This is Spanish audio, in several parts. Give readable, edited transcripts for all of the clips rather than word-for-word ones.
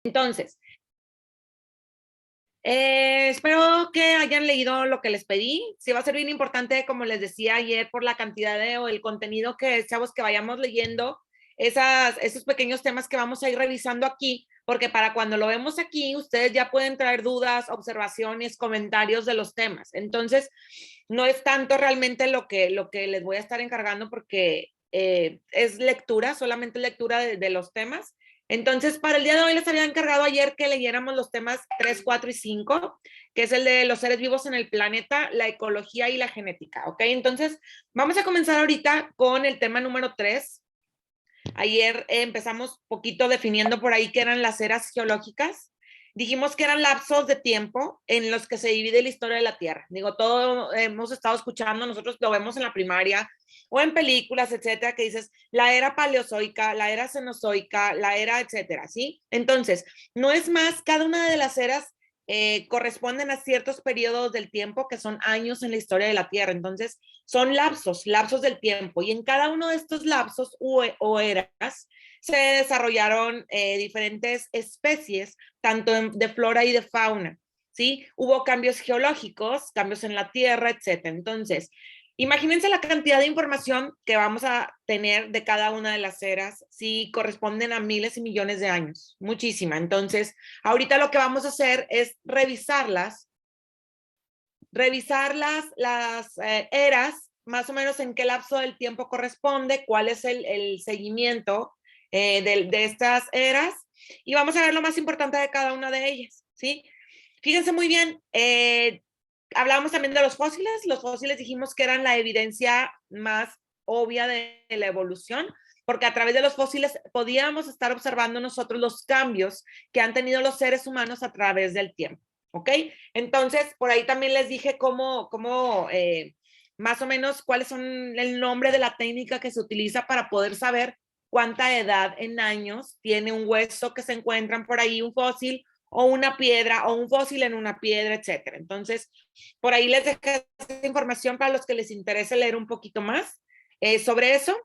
Entonces, espero que hayan leído lo que les pedí. Sí va a ser bien importante, como les decía ayer, por la cantidad de o el contenido que, chavos, que vayamos leyendo, esos pequeños temas que vamos a ir revisando aquí, porque para cuando lo vemos aquí, ustedes ya pueden traer dudas, observaciones, comentarios de los temas. Entonces, no es tanto realmente lo que les voy a estar encargando, porque es lectura, solamente lectura de los temas. Entonces, para el día de hoy les había encargado ayer que leyéramos los temas 3, 4 y 5, que es el de los seres vivos en el planeta, la ecología y la genética, ¿ok? Entonces, vamos a comenzar ahorita con el tema número 3. Ayer empezamos poquito definiendo por ahí qué eran las eras geológicas. Dijimos que eran lapsos de tiempo en los que se divide la historia de la Tierra. Digo, todo hemos estado escuchando, nosotros lo vemos en la primaria o en películas, etcétera, que dices la era paleozoica, la era cenozoica, la era, etcétera, ¿sí? Entonces, no es más, cada una de las eras corresponden a ciertos periodos del tiempo que son años en la historia de la Tierra. Entonces, son lapsos del tiempo. Y en cada uno de estos lapsos o eras se desarrollaron diferentes especies, tanto de flora y de fauna, ¿sí? Hubo cambios geológicos, cambios en la Tierra, etcétera. Entonces, imagínense la cantidad de información que vamos a tener de cada una de las eras, si corresponden a miles y millones de años, muchísima. Entonces, ahorita lo que vamos a hacer es revisar las eras, más o menos en qué lapso del tiempo corresponde, cuál es el seguimiento de estas eras, y vamos a ver lo más importante de cada una de ellas, ¿sí? Fíjense muy bien, hablábamos también de los fósiles dijimos que eran la evidencia más obvia de la evolución, porque a través de los fósiles podíamos estar observando nosotros los cambios que han tenido los seres humanos a través del tiempo, ¿ok? Entonces, por ahí también les dije más o menos cuáles son el nombre de la técnica que se utiliza para poder saber cuánta edad en años tiene un hueso que se encuentran por ahí, un fósil, o una piedra, o un fósil en una piedra, etcétera. Entonces, por ahí les dejé esta información para los que les interese leer un poquito más sobre eso.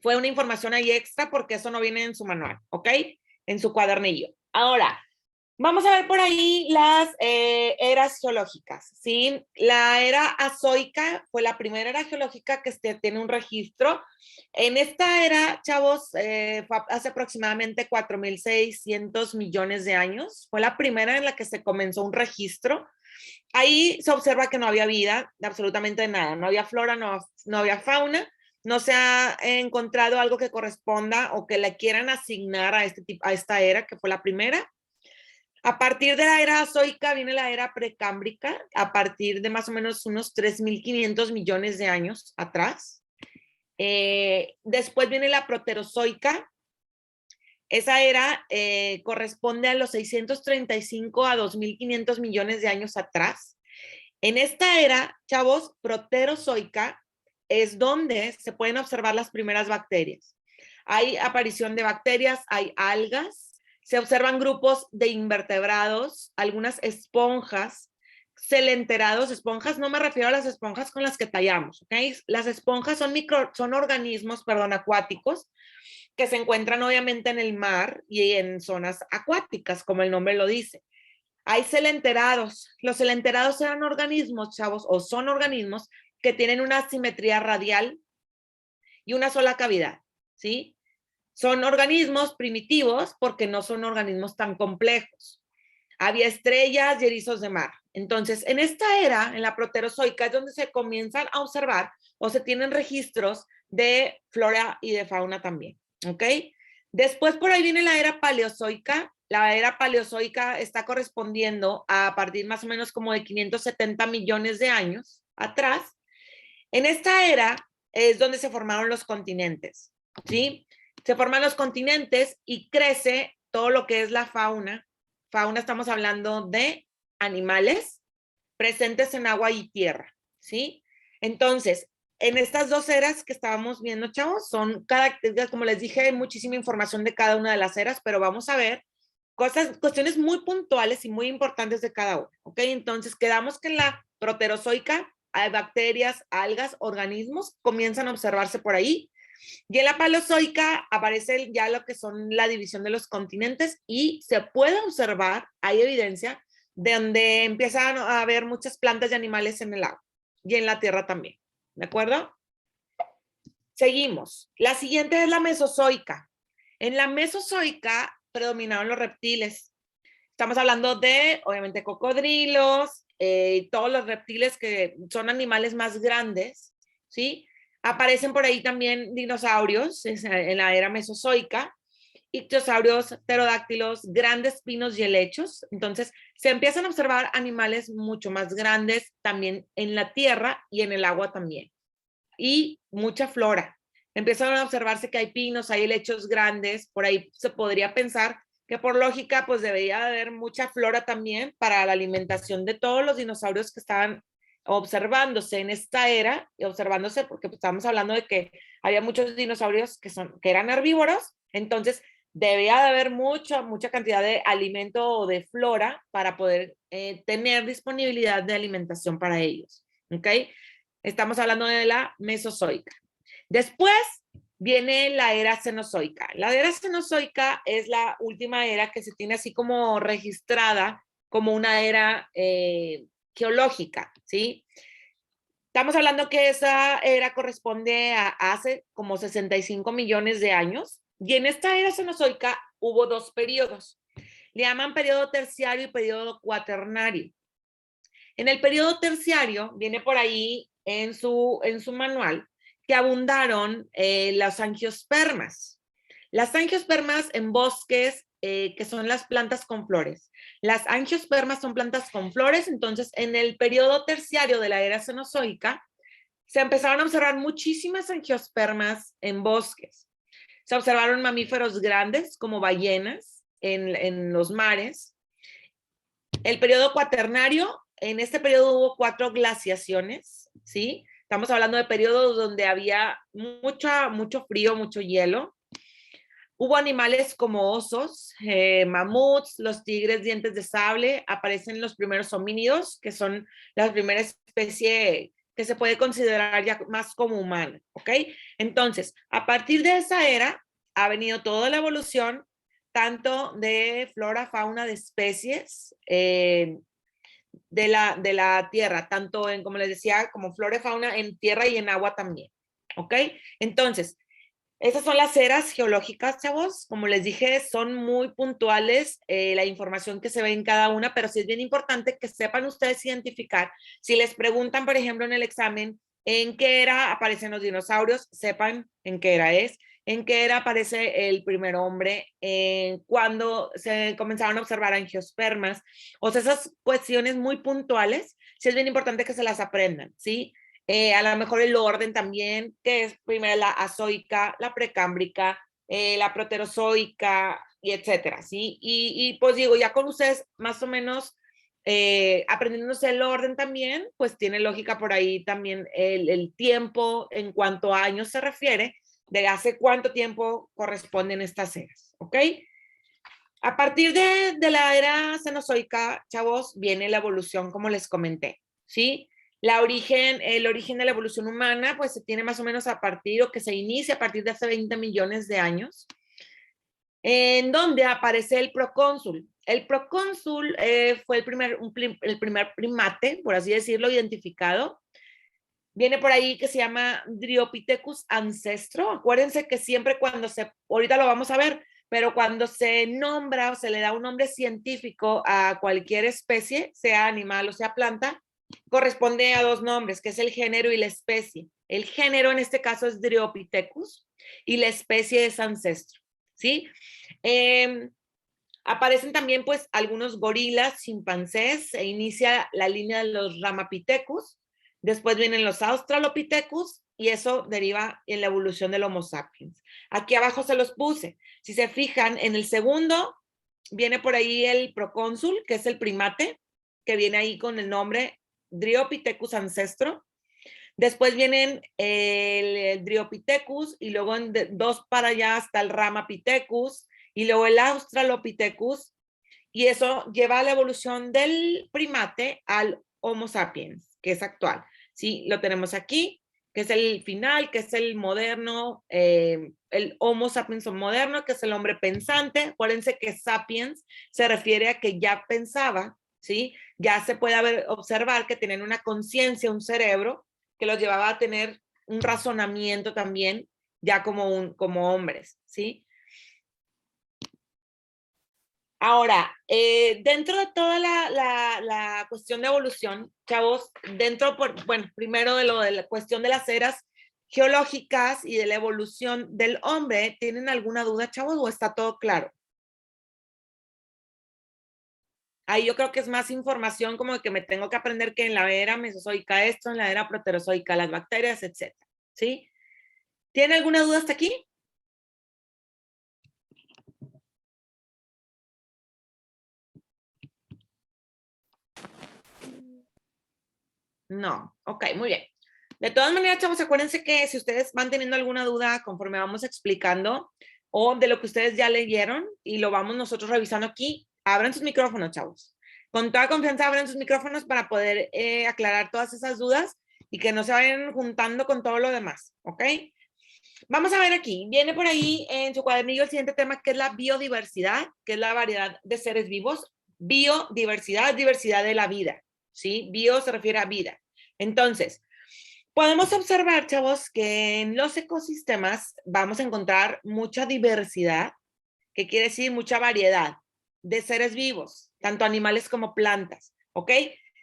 Fue una información ahí extra porque eso no viene en su manual, ¿ok? En su cuadernillo. Ahora, vamos a ver por ahí las eras geológicas, ¿sí? La era azoica fue la primera era geológica que tiene un registro. En esta era, chavos, fue hace aproximadamente 4.600 millones de años. Fue la primera en la que se comenzó un registro. Ahí se observa que no había vida, absolutamente nada. No había flora, no había fauna. No se ha encontrado algo que corresponda o que le quieran asignar a esta era, que fue la primera. A partir de la era azoica viene la era precámbrica, a partir de más o menos unos 3.500 millones de años atrás. Después viene la proterozoica. Esa era corresponde a los 635 a 2.500 millones de años atrás. En esta era, chavos, proterozoica es donde se pueden observar las primeras bacterias. Hay aparición de bacterias, hay algas, se observan grupos de invertebrados, algunas esponjas, celenterados. Esponjas, no me refiero a las esponjas con las que tallamos, ¿ok? Las esponjas son organismos, acuáticos, que se encuentran obviamente en el mar y en zonas acuáticas, como el nombre lo dice. Hay celenterados. Los celenterados eran organismos, chavos, o son organismos que tienen una simetría radial y una sola cavidad, ¿sí? Son organismos primitivos porque no son organismos tan complejos. Había estrellas y erizos de mar. Entonces, en esta era, en la proterozoica, es donde se comienzan a observar o se tienen registros de flora y de fauna también, ¿ok? Después por ahí viene la era paleozoica. La era paleozoica está correspondiendo a partir más o menos como de 570 millones de años atrás. En esta era es donde se formaron los continentes, ¿sí? Se forman los continentes y crece todo lo que es la fauna. Fauna, estamos hablando de animales presentes en agua y tierra, ¿sí? Entonces, en estas dos eras que estábamos viendo, chavos, como les dije, hay muchísima información de cada una de las eras, pero vamos a ver cuestiones muy puntuales y muy importantes de cada una, ¿ok? Entonces, quedamos que en la proterozoica hay bacterias, algas, organismos, comienzan a observarse por ahí. Y en la Paleozoica aparece ya lo que son la división de los continentes y se puede observar, hay evidencia, de donde empiezan a haber muchas plantas y animales en el agua y en la tierra también. ¿De acuerdo? Seguimos. La siguiente es la Mesozoica. En la Mesozoica predominaron los reptiles. Estamos hablando de, obviamente, cocodrilos, todos los reptiles que son animales más grandes, ¿sí? Aparecen por ahí también dinosaurios en la era mesozoica, ictiosaurios, pterodáctilos, grandes pinos y helechos. Entonces, se empiezan a observar animales mucho más grandes también en la tierra y en el agua también. Y mucha flora. Empiezan a observarse que hay pinos, hay helechos grandes, por ahí se podría pensar que por lógica pues debería haber mucha flora también para la alimentación de todos los dinosaurios que estaban observándose en esta era, y observándose porque pues, estamos hablando de que había muchos dinosaurios que eran herbívoros, entonces debía de haber mucha cantidad de alimento o de flora para poder tener disponibilidad de alimentación para ellos, ¿ok? Estamos hablando de la Mesozoica. Después viene la era Cenozoica. La era Cenozoica es la última era que se tiene así como registrada como una era geológica, ¿sí? Estamos hablando que esa era corresponde a hace como 65 millones de años. Y en esta era Cenozoica hubo dos periodos. Le llaman periodo terciario y periodo cuaternario. En el periodo terciario, viene por ahí en su manual, que abundaron las angiospermas. Las angiospermas en bosques, que son las plantas con flores. Las angiospermas son plantas con flores, entonces en el periodo terciario de la era cenozoica se empezaron a observar muchísimas angiospermas en bosques. Se observaron mamíferos grandes como ballenas en los mares. El periodo cuaternario, en este periodo hubo 4 glaciaciones, ¿sí? Estamos hablando de periodos donde había mucho frío, mucho hielo. Hubo animales como osos, mamuts, los tigres, dientes de sable, aparecen los primeros homínidos, que son la primera especie que se puede considerar ya más como humana, ¿ok? Entonces, a partir de esa era, ha venido toda la evolución, tanto de flora, fauna, de especies, de la tierra, tanto en, como les decía, como flora y fauna en tierra y en agua también, ¿ok? Entonces, esas son las eras geológicas, chavos. Como les dije, son muy puntuales la información que se ve en cada una, pero sí es bien importante que sepan ustedes identificar. Si les preguntan, por ejemplo, en el examen, en qué era aparecen los dinosaurios, sepan en qué era es, en qué era aparece el primer hombre, cuando se comenzaron a observar angiospermas. O sea, esas cuestiones muy puntuales, sí es bien importante que se las aprendan, ¿sí? A lo mejor el orden también, que es primero la azoica, la precámbrica, la proterozoica, y etcétera, ¿sí? Y pues digo, ya con ustedes más o menos aprendiéndose el orden también, pues tiene lógica por ahí también el tiempo en cuanto a años se refiere, de hace cuánto tiempo corresponden estas eras, ¿ok? A partir de la era cenozoica, chavos, viene la evolución, como les comenté, ¿sí? El origen de la evolución humana, pues se tiene más o menos a partir, o que se inicia a partir de hace 20 millones de años, en donde aparece el procónsul. El procónsul fue el primer primate, por así decirlo, identificado. Viene por ahí que se llama Dryopithecus ancestro. Acuérdense que siempre ahorita lo vamos a ver, pero cuando se nombra o se le da un nombre científico a cualquier especie, sea animal o sea planta, corresponde a dos nombres, que es el género y la especie. El género en este caso es Dryopithecus y la especie es ancestro, ¿sí? Aparecen también pues algunos gorilas, chimpancés, se inicia la línea de los Ramapithecus, después vienen los Australopithecus y eso deriva en la evolución del Homo sapiens. Aquí abajo se los puse. Si se fijan, en el segundo viene por ahí el procónsul, que es el primate, que viene ahí con el nombre Dryopithecus ancestro. Después vienen el Dryopithecus y luego en dos para allá hasta el Ramapithecus y luego el Australopithecus, y eso lleva a la evolución del primate al Homo sapiens, que es actual. Sí, lo tenemos aquí. que es el final, que es el moderno, el Homo sapiens moderno, que es el hombre pensante. Acuérdense que sapiens se refiere a que ya pensaba, ¿sí? Ya se puede observar que tienen una conciencia, un cerebro, que los llevaba a tener un razonamiento también, ya como hombres, ¿sí? Ahora, dentro de toda la cuestión de evolución, chavos, bueno, primero de la cuestión de las eras geológicas y de la evolución del hombre, ¿tienen alguna duda, chavos, o está todo claro? Ahí yo creo que es más información como de que me tengo que aprender que en la era mesozoica esto, en la era proterozoica las bacterias, etcétera, ¿sí? ¿Tiene alguna duda hasta aquí? No, ok, muy bien. De todas maneras, chavos, acuérdense que si ustedes van teniendo alguna duda conforme vamos explicando o de lo que ustedes ya leyeron y lo vamos nosotros revisando aquí, abran sus micrófonos, chavos. Con toda confianza abran sus micrófonos para poder aclarar todas esas dudas y que no se vayan juntando con todo lo demás, ¿ok? Vamos a ver aquí, viene por ahí en su cuadernillo el siguiente tema que es la biodiversidad, que es la variedad de seres vivos. Biodiversidad, diversidad de la vida, ¿sí? Bio se refiere a vida. Entonces, podemos observar, chavos, que en los ecosistemas vamos a encontrar mucha diversidad, que quiere decir mucha variedad de seres vivos, tanto animales como plantas, ¿ok?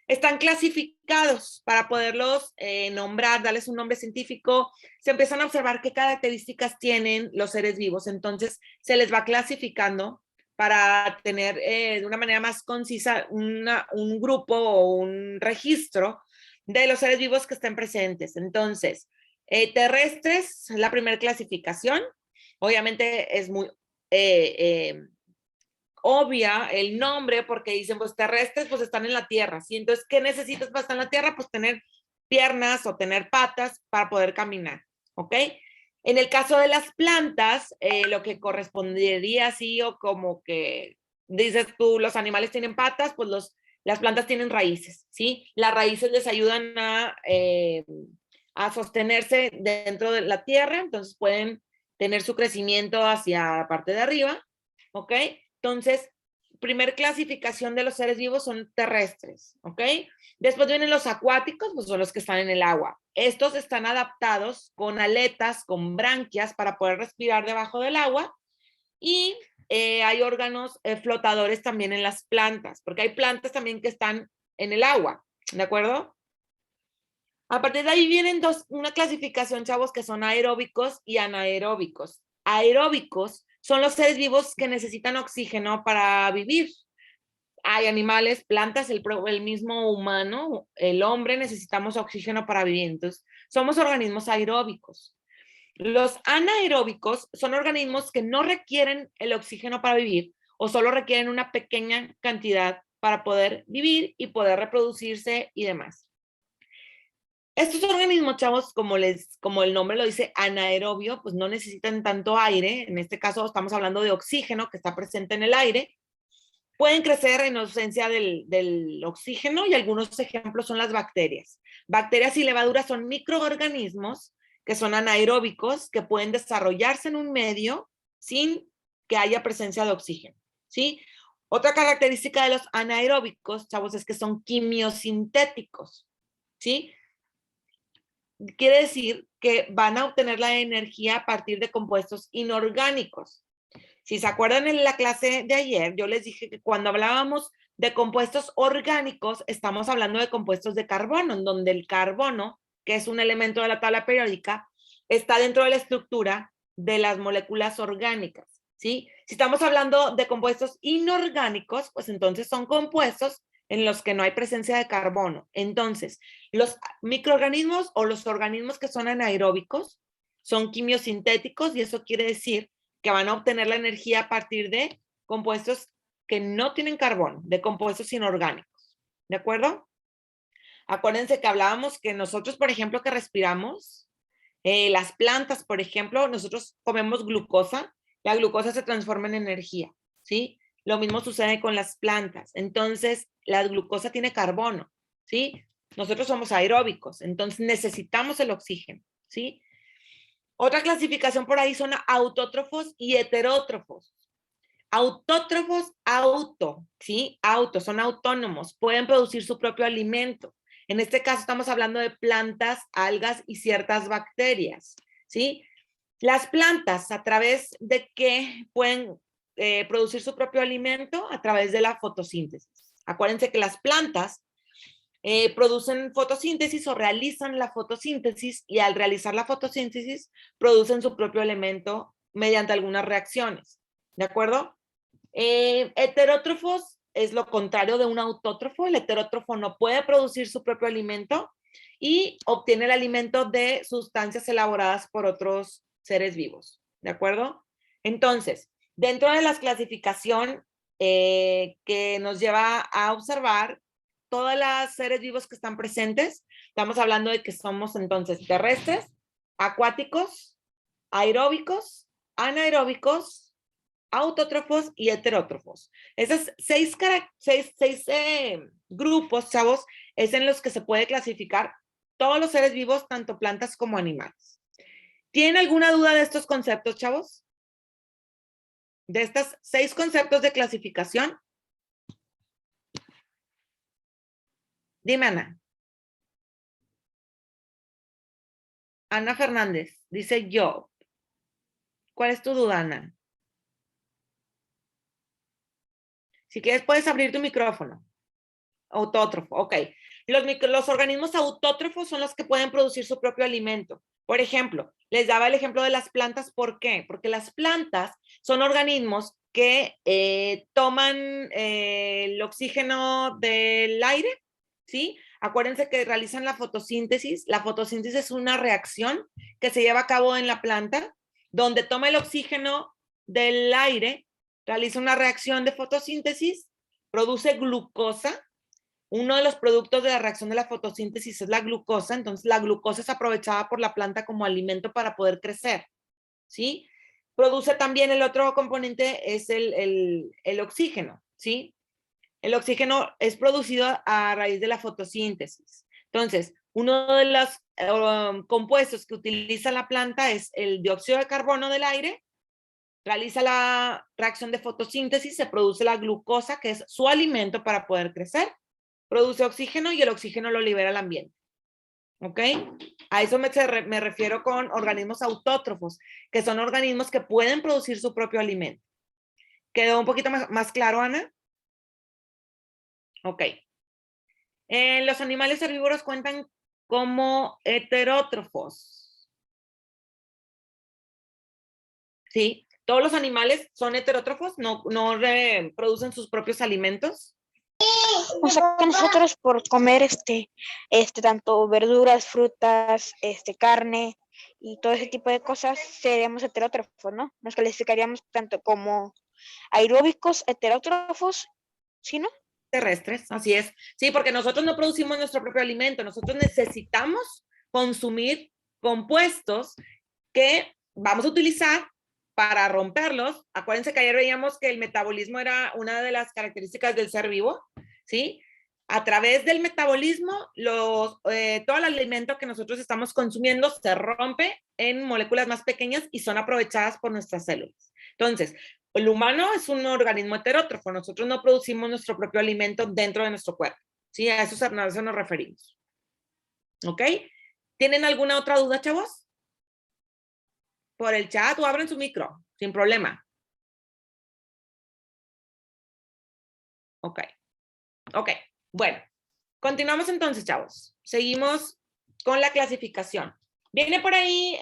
Están clasificados para poderlos nombrar, darles un nombre científico. Se empiezan a observar qué características tienen los seres vivos, entonces se les va clasificando para tener de una manera más concisa un grupo o un registro de los seres vivos que estén presentes. Entonces, terrestres, la primera clasificación, obviamente es muy obvia el nombre porque dicen, pues terrestres, pues están en la tierra, ¿sí? Entonces, ¿qué necesitas para estar en la tierra? Pues tener piernas o tener patas para poder caminar, ¿ok? En el caso de las plantas, lo que correspondería así o como que dices tú, los animales tienen patas, pues las plantas tienen raíces, ¿sí? Las raíces les ayudan a sostenerse dentro de la tierra, entonces pueden tener su crecimiento hacia la parte de arriba, ¿ok? Entonces, primer clasificación de los seres vivos son terrestres, ¿ok? Después vienen los acuáticos, pues son los que están en el agua. Estos están adaptados con aletas, con branquias para poder respirar debajo del agua y hay órganos flotadores también en las plantas, porque hay plantas también que están en el agua, ¿de acuerdo? A partir de ahí vienen una clasificación, chavos, que son aeróbicos y anaeróbicos. Aeróbicos son los seres vivos que necesitan oxígeno para vivir. Hay animales, plantas, el mismo humano, el hombre, necesitamos oxígeno para vivir. Entonces, somos organismos aeróbicos. Los anaeróbicos son organismos que no requieren el oxígeno para vivir o solo requieren una pequeña cantidad para poder vivir y poder reproducirse y demás. Estos organismos, chavos, como el nombre lo dice, anaerobio, pues no necesitan tanto aire. En este caso estamos hablando de oxígeno que está presente en el aire. Pueden crecer en ausencia del oxígeno y algunos ejemplos son las bacterias. Bacterias y levaduras son microorganismos que son anaeróbicos, que pueden desarrollarse en un medio sin que haya presencia de oxígeno, ¿sí? Otra característica de los anaeróbicos, chavos, es que son quimiosintéticos, ¿sí? Quiere decir que van a obtener la energía a partir de compuestos inorgánicos. Si se acuerdan en la clase de ayer, yo les dije que cuando hablábamos de compuestos orgánicos, estamos hablando de compuestos de carbono, en donde el carbono, que es un elemento de la tabla periódica, está dentro de la estructura de las moléculas orgánicas, ¿sí? Si estamos hablando de compuestos inorgánicos, pues entonces son compuestos en los que no hay presencia de carbono. Entonces, los microorganismos o los organismos que son anaeróbicos son quimiosintéticos y eso quiere decir que van a obtener la energía a partir de compuestos que no tienen carbono, de compuestos inorgánicos. ¿De acuerdo? Acuérdense que hablábamos que nosotros, por ejemplo, que respiramos, las plantas, por ejemplo, nosotros comemos glucosa, la glucosa se transforma en energía, ¿sí? Lo mismo sucede con las plantas. Entonces, la glucosa tiene carbono, ¿sí? Nosotros somos aeróbicos, entonces necesitamos el oxígeno, ¿sí? Otra clasificación por ahí son autótrofos y heterótrofos. Autótrofos, ¿sí? Son autónomos, pueden producir su propio alimento. En este caso estamos hablando de plantas, algas y ciertas bacterias, ¿sí? Las plantas, ¿a través de qué pueden producir su propio alimento? A través de la fotosíntesis. Acuérdense que las plantas producen fotosíntesis o realizan la fotosíntesis y al realizar la fotosíntesis producen su propio alimento mediante algunas reacciones, ¿de acuerdo? Heterótrofos es lo contrario de un autótrofo. El heterótrofo no puede producir su propio alimento y obtiene el alimento de sustancias elaboradas por otros seres vivos, ¿de acuerdo? Entonces, dentro de la clasificación que nos lleva a observar todos los seres vivos que están presentes, estamos hablando de que somos entonces terrestres, acuáticos, aeróbicos, anaeróbicos, autótrofos y heterótrofos. Esos seis grupos, chavos, es en los que se puede clasificar todos los seres vivos, tanto plantas como animales. ¿Tienen alguna duda de estos conceptos, chavos? De estos 6 conceptos de clasificación. Dime, Ana. Ana Fernández, dice yo. ¿Cuál es tu duda, Ana? Si quieres, puedes abrir tu micrófono. Autótrofo, ok. Los organismos autótrofos son los que pueden producir su propio alimento. Por ejemplo, les daba el ejemplo de las plantas. ¿Por qué? Porque las plantas son organismos que toman el oxígeno del aire, ¿sí? Acuérdense que realizan la fotosíntesis. La fotosíntesis es una reacción que se lleva a cabo en la planta, donde toma el oxígeno del aire, realiza una reacción de fotosíntesis, produce glucosa. Uno de los productos de la reacción de la fotosíntesis es la glucosa, entonces la glucosa es aprovechada por la planta como alimento para poder crecer, ¿sí? Produce también el otro componente, es el oxígeno, ¿sí? El oxígeno es producido a raíz de la fotosíntesis. Entonces, uno de los compuestos que utiliza la planta es el dióxido de carbono del aire, realiza la reacción de fotosíntesis, se produce la glucosa, que es su alimento para poder crecer, produce oxígeno y el oxígeno lo libera al ambiente. ¿Ok? A eso me refiero con organismos autótrofos, que son organismos que pueden producir su propio alimento. ¿Quedó un poquito más claro, Ana? Ok. Los animales herbívoros cuentan como heterótrofos. ¿Sí? ¿Todos los animales son heterótrofos? ¿No producen sus propios alimentos? O sea que nosotros por comer tanto verduras, frutas, carne y todo ese tipo de cosas seríamos heterótrofos, ¿no? Nos calificaríamos tanto como aeróbicos, heterótrofos, ¿sí, no? Terrestres, así es. Sí, porque nosotros no producimos nuestro propio alimento, nosotros necesitamos consumir compuestos que vamos a utilizar para romperlos. Acuérdense que ayer veíamos que el metabolismo era una de las características del ser vivo, ¿sí? A través del metabolismo, todo el alimento que nosotros estamos consumiendo se rompe en moléculas más pequeñas y son aprovechadas por nuestras células. Entonces, el humano es un organismo heterótrofo. Nosotros no producimos nuestro propio alimento dentro de nuestro cuerpo. ¿Sí? A eso nos referimos. ¿Ok? ¿Tienen alguna otra duda, chavos? Por el chat o abren su micro, sin problema. Ok. Ok. Bueno, continuamos entonces, chavos. Seguimos con la clasificación. Viene por ahí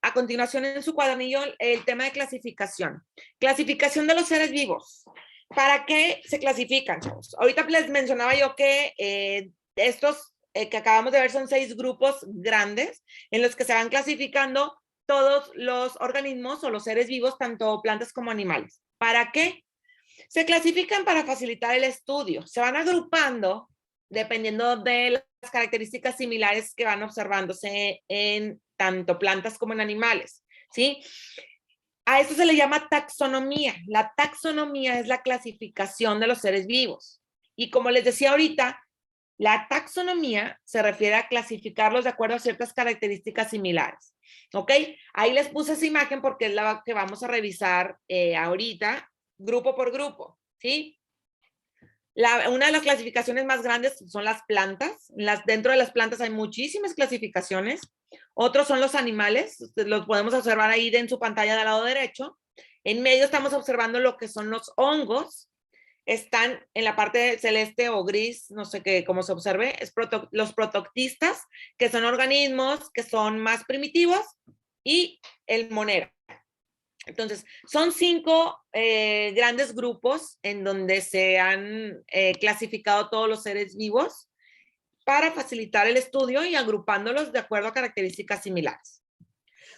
a continuación en su cuadernillo el tema de clasificación. Clasificación de los seres vivos. ¿Para qué se clasifican, chavos? Ahorita les mencionaba yo que estos que acabamos de ver son 6 grupos grandes en los que se van clasificando todos los organismos o los seres vivos, tanto plantas como animales. ¿Para qué? Se clasifican para facilitar el estudio. Se van agrupando dependiendo de las características similares que van observándose en tanto plantas como en animales, ¿sí? A esto se le llama taxonomía. La taxonomía es la clasificación de los seres vivos. Y como les decía ahorita, La taxonomía se refiere a clasificarlos de acuerdo a ciertas características similares. ¿Ok? Ahí les puse esa imagen porque es la que vamos a revisar ahorita, grupo por grupo. ¿Sí? Una de las clasificaciones más grandes son las plantas. Dentro de las plantas hay muchísimas clasificaciones. Otros son los animales. Los podemos observar ahí en su pantalla del lado derecho. En medio estamos observando lo que son los hongos. Están en la parte celeste o gris, no sé qué, cómo se observe, los protoctistas, que son organismos que son más primitivos, y el monero. Entonces, son 5 grandes grupos en donde se han clasificado todos los seres vivos para facilitar el estudio y agrupándolos de acuerdo a características similares.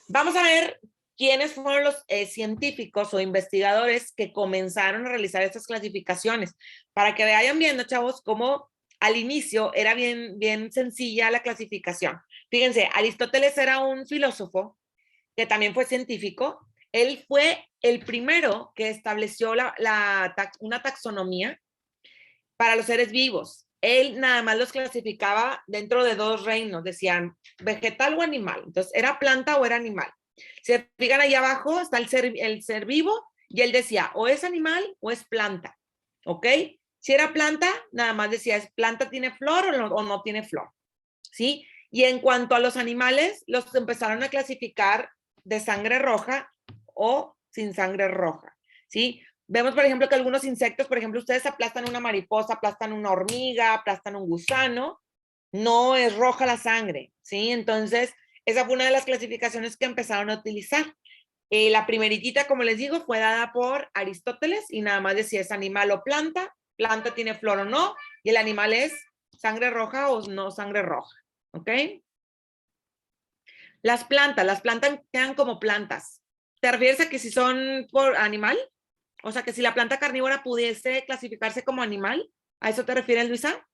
Vamos a ver quiénes fueron los científicos o investigadores que comenzaron a realizar estas clasificaciones, para que vayan viendo, chavos, cómo al inicio era bien sencilla la clasificación. Fíjense, Aristóteles era un filósofo que también fue científico. Él fue el primero que estableció una taxonomía para los seres vivos. Él nada más los clasificaba dentro de 2 reinos, decían vegetal o animal. Entonces, ¿era planta o era animal? Si se fijan ahí abajo, está el ser vivo, y él decía, o es animal o es planta, ¿ok? Si era planta, nada más decía, ¿es planta tiene flor o no tiene flor? ¿Sí? Y en cuanto a los animales, los empezaron a clasificar de sangre roja o sin sangre roja, ¿sí? Vemos, por ejemplo, que algunos insectos, por ejemplo, ustedes aplastan una mariposa, aplastan una hormiga, aplastan un gusano, no es roja la sangre, ¿sí? Entonces, esa fue una de las clasificaciones que empezaron a utilizar. La primeritita, como les digo, fue dada por Aristóteles y nada más decía es animal o planta, planta tiene flor o no, y el animal es sangre roja o no sangre roja, ¿ok? Las plantas quedan como plantas. ¿Te refieres a que si son por animal? O sea, que si la planta carnívora pudiese clasificarse como animal, ¿a eso te refieres, Luisa?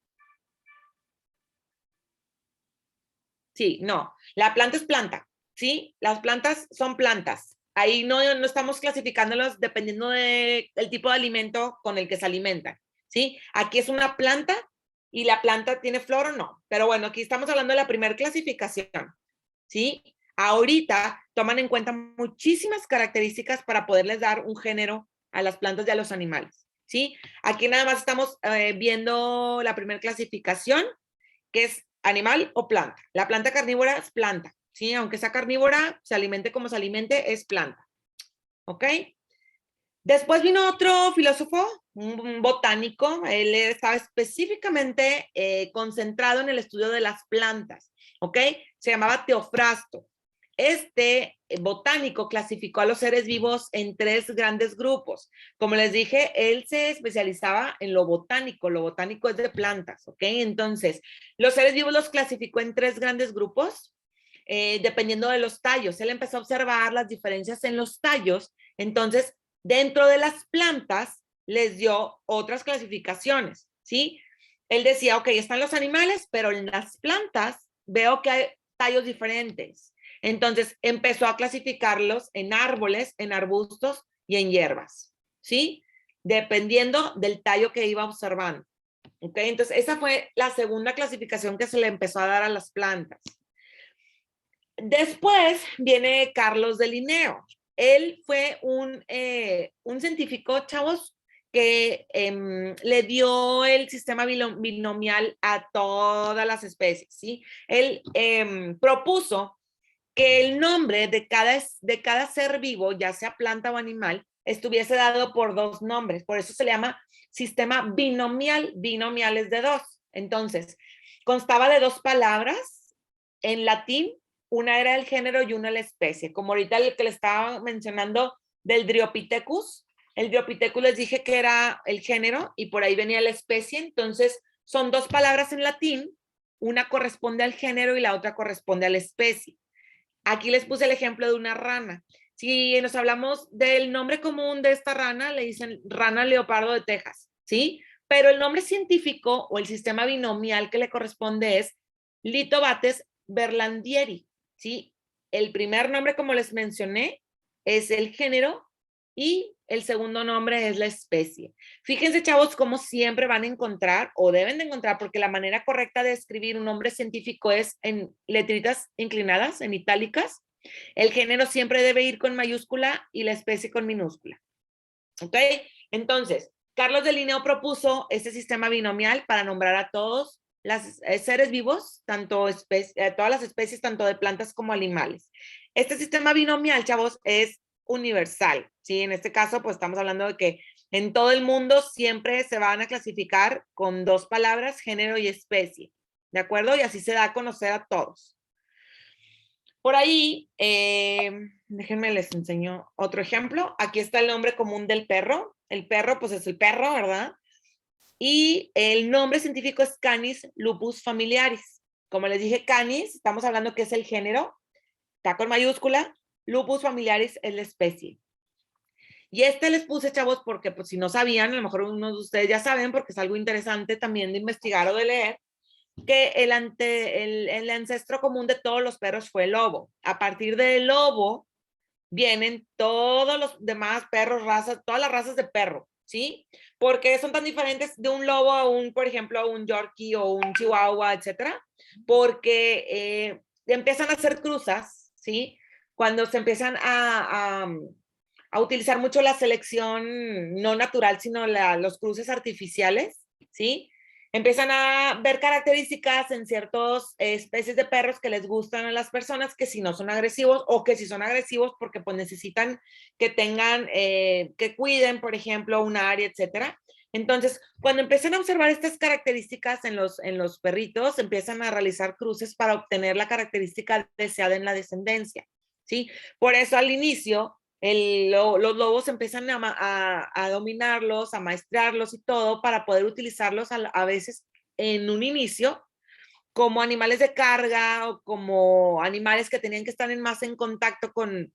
Sí, no. La planta es planta, ¿sí? Las plantas son plantas. Ahí no estamos clasificándolos dependiendo del tipo de alimento con el que se alimentan, ¿sí? Aquí es una planta y la planta tiene flor o no. Pero bueno, aquí estamos hablando de la primera clasificación, ¿sí? Ahorita toman en cuenta muchísimas características para poderles dar un género a las plantas y a los animales, ¿sí? Aquí nada más estamos viendo la primera clasificación, que es animal o planta. La planta carnívora es planta, ¿sí? Aunque sea carnívora, se alimente como se alimente, es planta, ¿ok? Después vino otro filósofo, un botánico. Él estaba específicamente concentrado en el estudio de las plantas, ¿ok? Se llamaba Teofrasto. Este botánico clasificó a los seres vivos en 3 grandes grupos. Como les dije, él se especializaba en lo botánico es de plantas, ¿ok? Entonces, los seres vivos los clasificó en 3 grandes grupos, dependiendo de los tallos. Él empezó a observar las diferencias en los tallos. Entonces, dentro de las plantas, les dio otras clasificaciones, ¿sí? Él decía, ok, están los animales, pero en las plantas veo que hay tallos diferentes. Entonces, empezó a clasificarlos en árboles, en arbustos y en hierbas, ¿sí? Dependiendo del tallo que iba observando. ¿Ok? Entonces, esa fue la segunda clasificación que se le empezó a dar a las plantas. Después viene Carlos de Linneo. Él fue un científico, chavos, que le dio el sistema binomial a todas las especies, ¿sí? Él propuso que el nombre de cada ser vivo, ya sea planta o animal, estuviese dado por 2 nombres. Por eso se le llama sistema binomial. Binomial es de 2. Entonces, constaba de 2 palabras en latín. Una era el género y una la especie. Como ahorita el que le estaba mencionando del Dryopithecus. El Dryopithecus les dije que era el género y por ahí venía la especie. Entonces, son 2 palabras en latín. Una corresponde al género y la otra corresponde a la especie. Aquí les puse el ejemplo de una rana. Si nos hablamos del nombre común de esta rana, le dicen rana leopardo de Texas, ¿sí? Pero el nombre científico o el sistema binomial que le corresponde es Lithobates berlandieri, ¿sí? El primer nombre, como les mencioné, es el género y el segundo nombre es la especie. Fíjense, chavos, cómo siempre van a encontrar o deben de encontrar, porque la manera correcta de escribir un nombre científico es en letritas inclinadas, en itálicas. El género siempre debe ir con mayúscula y la especie con minúscula. ¿Ok? Entonces, Carlos de Linneo propuso este sistema binomial para nombrar a todos los seres vivos, todas las especies, tanto de plantas como animales. Este sistema binomial, chavos, es universal, ¿sí? En este caso, pues estamos hablando de que en todo el mundo siempre se van a clasificar con dos palabras, género y especie, ¿de acuerdo? Y así se da a conocer a todos. Por ahí, déjenme les enseño otro ejemplo. Aquí está el nombre común del perro. El perro, pues es el perro, ¿verdad? Y el nombre científico es Canis lupus familiaris. Como les dije, Canis, estamos hablando que es el género, está con mayúscula, lupus familiaris es la especie. Y les puse, chavos, porque pues si no sabían, a lo mejor unos de ustedes ya saben, porque es algo interesante también de investigar o de leer, que el ancestro común de todos los perros fue el lobo. A partir del lobo vienen todos los demás perros, razas, todas las razas de perro, ¿sí? Porque son tan diferentes de un lobo a un, por ejemplo, a un Yorkie o un Chihuahua, etcétera, porque empiezan a hacer cruzas, ¿sí? Cuando se empiezan a utilizar mucho la selección no natural, sino los cruces artificiales, ¿sí? Empiezan a ver características en ciertas especies de perros que les gustan a las personas, que si no son agresivos o que si son agresivos porque pues necesitan que tengan, que cuiden, por ejemplo, un área, etcétera. Entonces, cuando empiezan a observar estas características en los perritos, empiezan a realizar cruces para obtener la característica deseada en la descendencia, ¿sí? Por eso al inicio los lobos empiezan a dominarlos, a maestrarlos y todo para poder utilizarlos a veces en un inicio como animales de carga o como animales que tenían que estar más en contacto con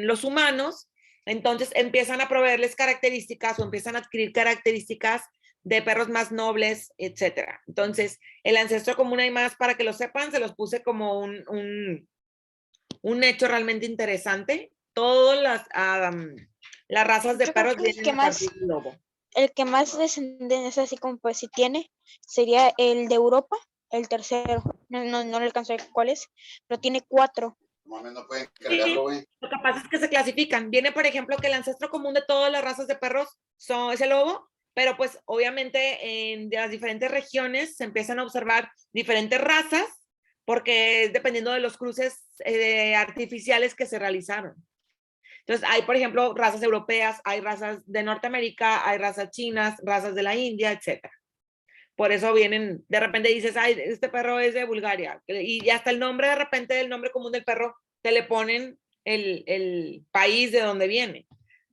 los humanos. Entonces empiezan a proveerles características o empiezan a adquirir características de perros más nobles, etcétera. Entonces, el ancestro común hay más, para que lo sepan, se los puse como un hecho realmente interesante. Todas las razas de Yo creo perros que vienen a partir del lobo. el que más descendencia, así como pues si tiene, sería el de Europa, el tercero. No le alcanzo a ver cuál es, pero tiene 4. No pueden cargarlo, güey. Sí, lo que pasa es que se clasifican. Viene, por ejemplo, que el ancestro común de todas las razas de perros es el lobo, pero pues obviamente en las diferentes regiones se empiezan a observar diferentes razas, porque es dependiendo de los cruces artificiales que se realizaron. Entonces, hay, por ejemplo, razas europeas, hay razas de Norteamérica, hay razas chinas, razas de la India, etcétera. Por eso vienen, de repente dices, ay, este perro es de Bulgaria. Y hasta el nombre, de repente, el nombre común del perro, te le ponen el país de donde viene.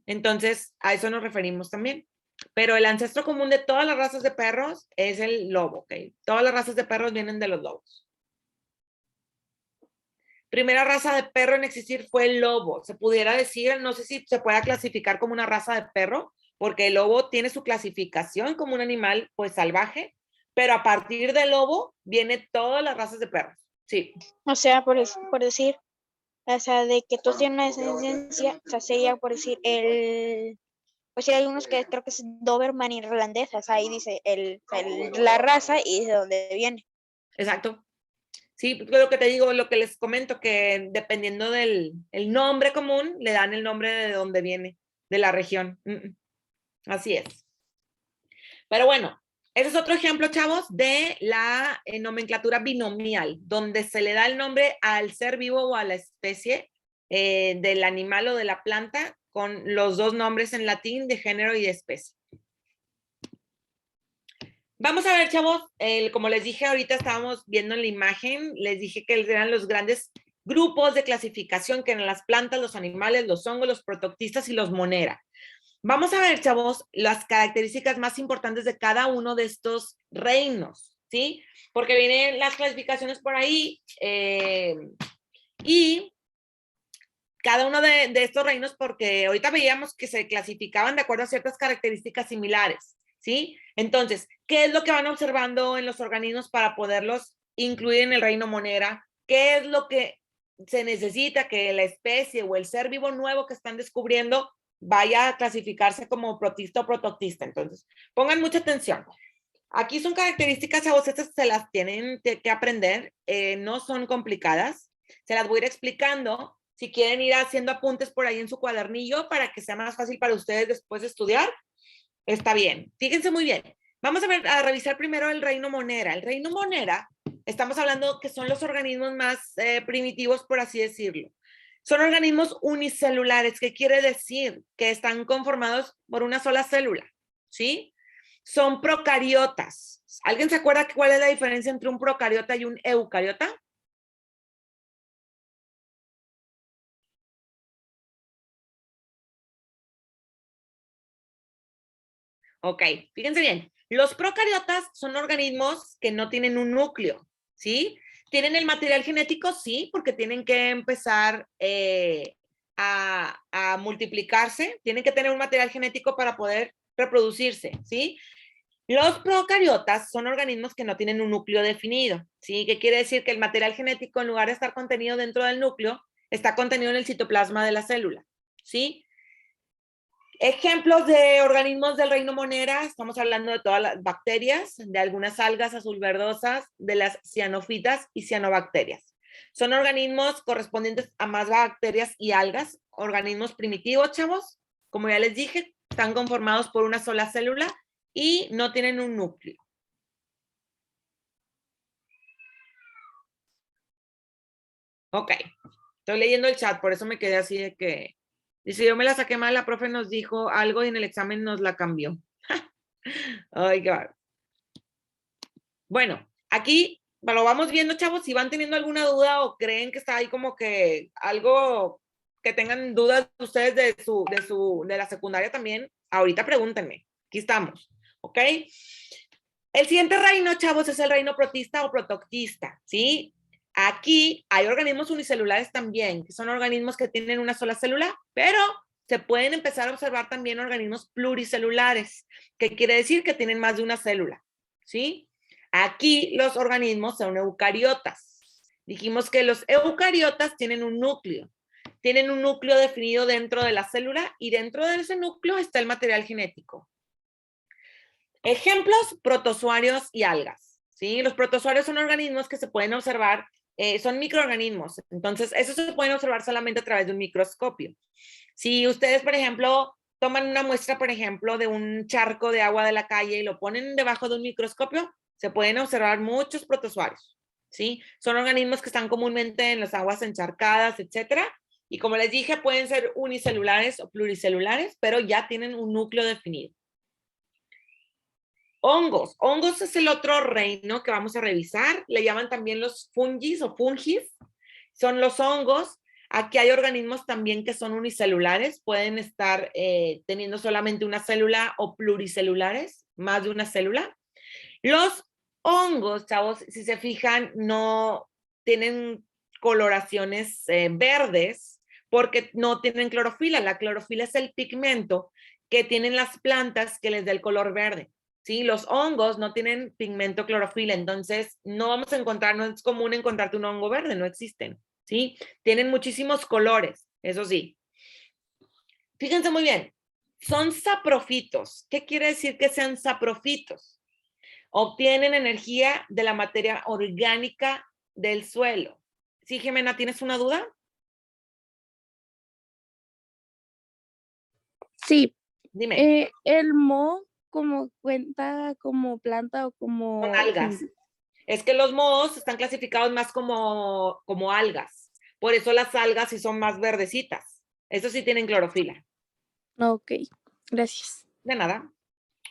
Entonces, a eso nos referimos también. Pero el ancestro común de todas las razas de perros es el lobo, ¿ok? Todas las razas de perros vienen de los lobos. Primera raza de perro en existir fue el lobo. Se pudiera decir, no sé si se pueda clasificar como una raza de perro, porque el lobo tiene su clasificación como un animal pues salvaje, pero a partir del lobo viene todas las razas de perros. Sí. O sea, por decir, o sea, de que todos tienen una descendencia, o sea, sería por decir pues sí, hay unos que creo que es Doberman irlandés, o sea, ahí dice la raza y de dónde viene. Exacto. Sí, lo que te digo, lo que les comento, que dependiendo del nombre común, le dan el nombre de donde viene, de la región. Así es. Pero bueno, ese es otro ejemplo, chavos, de la nomenclatura binomial, donde se le da el nombre al ser vivo o a la especie del animal o de la planta con los dos nombres en latín de género y de especie. Vamos a ver, chavos, como les dije, ahorita estábamos viendo en la imagen, les dije que eran los grandes grupos de clasificación, que eran las plantas, los animales, los hongos, los protoctistas y los monera. Vamos a ver, chavos, las características más importantes de cada uno de estos reinos, ¿sí? Porque vienen las clasificaciones por ahí y cada uno de estos reinos, porque ahorita veíamos que se clasificaban de acuerdo a ciertas características similares, ¿sí? Entonces, ¿qué es lo que van observando en los organismos para poderlos incluir en el reino monera? ¿Qué es lo que se necesita que la especie o el ser vivo nuevo que están descubriendo vaya a clasificarse como protista o protoctista. Entonces, pongan mucha atención. Aquí son características, chavos, estas se las tienen que aprender, no son complicadas. Se las voy a ir explicando. Si quieren ir haciendo apuntes por ahí en su cuadernillo para que sea más fácil para ustedes después de estudiar, está bien. Fíjense muy bien. Vamos a revisar primero el reino Monera. El reino Monera, estamos hablando que son los organismos más primitivos, por así decirlo. Son organismos unicelulares, que quiere decir que están conformados por una sola célula, ¿sí? Son procariotas. ¿Alguien se acuerda cuál es la diferencia entre un procariota y un eucariota? Ok, fíjense bien. Los procariotas son organismos que no tienen un núcleo, ¿sí? ¿Tienen el material genético? Sí, porque tienen que empezar a multiplicarse. Tienen que tener un material genético para poder reproducirse, ¿sí? Los procariotas son organismos que no tienen un núcleo definido, ¿sí? Que quiere decir que el material genético, en lugar de estar contenido dentro del núcleo, está contenido en el citoplasma de la célula, ¿sí? Ejemplos de organismos del reino Monera, estamos hablando de todas las bacterias, de algunas algas azul-verdosas, de las cianofitas y cianobacterias. Son organismos correspondientes a más bacterias y algas, organismos primitivos, chavos. Como ya les dije, están conformados por una sola célula y no tienen un núcleo. Ok, estoy leyendo el chat, por eso me quedé así de que... Dice, yo me la saqué mal, la profe nos dijo algo y en el examen nos la cambió. Ay, God. Bueno, aquí lo vamos viendo, chavos. Si van teniendo alguna duda o creen que está ahí como que algo que tengan dudas ustedes de la secundaria también, ahorita pregúntenme. Aquí estamos, ¿ok? El siguiente reino, chavos, es el reino protista o protoctista, ¿sí? Aquí hay organismos unicelulares también, que son organismos que tienen una sola célula, pero se pueden empezar a observar también organismos pluricelulares, que quiere decir que tienen más de una célula, ¿sí? Aquí los organismos son eucariotas. Dijimos que los eucariotas tienen un núcleo definido dentro de la célula y dentro de ese núcleo está el material genético. Ejemplos, protozoarios y algas, ¿sí? Los protozoarios son organismos que se pueden observar, son microorganismos, entonces esos se pueden observar solamente a través de un microscopio. Si ustedes, por ejemplo, toman una muestra, por ejemplo, de un charco de agua de la calle y lo ponen debajo de un microscopio, se pueden observar muchos protozoarios, ¿sí? Son organismos que están comúnmente en las aguas encharcadas, etcétera, y como les dije, pueden ser unicelulares o pluricelulares, pero ya tienen un núcleo definido. Hongos. Hongos es el otro reino que vamos a revisar. Le llaman también los fungis o fungis. Son los hongos. Aquí hay organismos también que son unicelulares. Pueden estar teniendo solamente una célula o pluricelulares, más de una célula. Los hongos, chavos, si se fijan, no tienen coloraciones verdes porque no tienen clorofila. La clorofila es el pigmento que tienen las plantas que les da el color verde. ¿Sí? Los hongos no tienen pigmento clorofila, entonces no vamos a encontrar, no es común encontrarte un hongo verde, no existen, ¿sí? Tienen muchísimos colores, eso sí. Fíjense muy bien, son saprofitos. ¿Qué quiere decir que sean saprofitos? Obtienen energía de la materia orgánica del suelo. ¿Sí, Jimena, tienes una duda? Sí. Dime. El moho como cuenta como planta o como... Son algas. Es que los mohos están clasificados más como algas. Por eso las algas sí son más verdecitas. Eso sí tienen clorofila. Ok, gracias. De nada.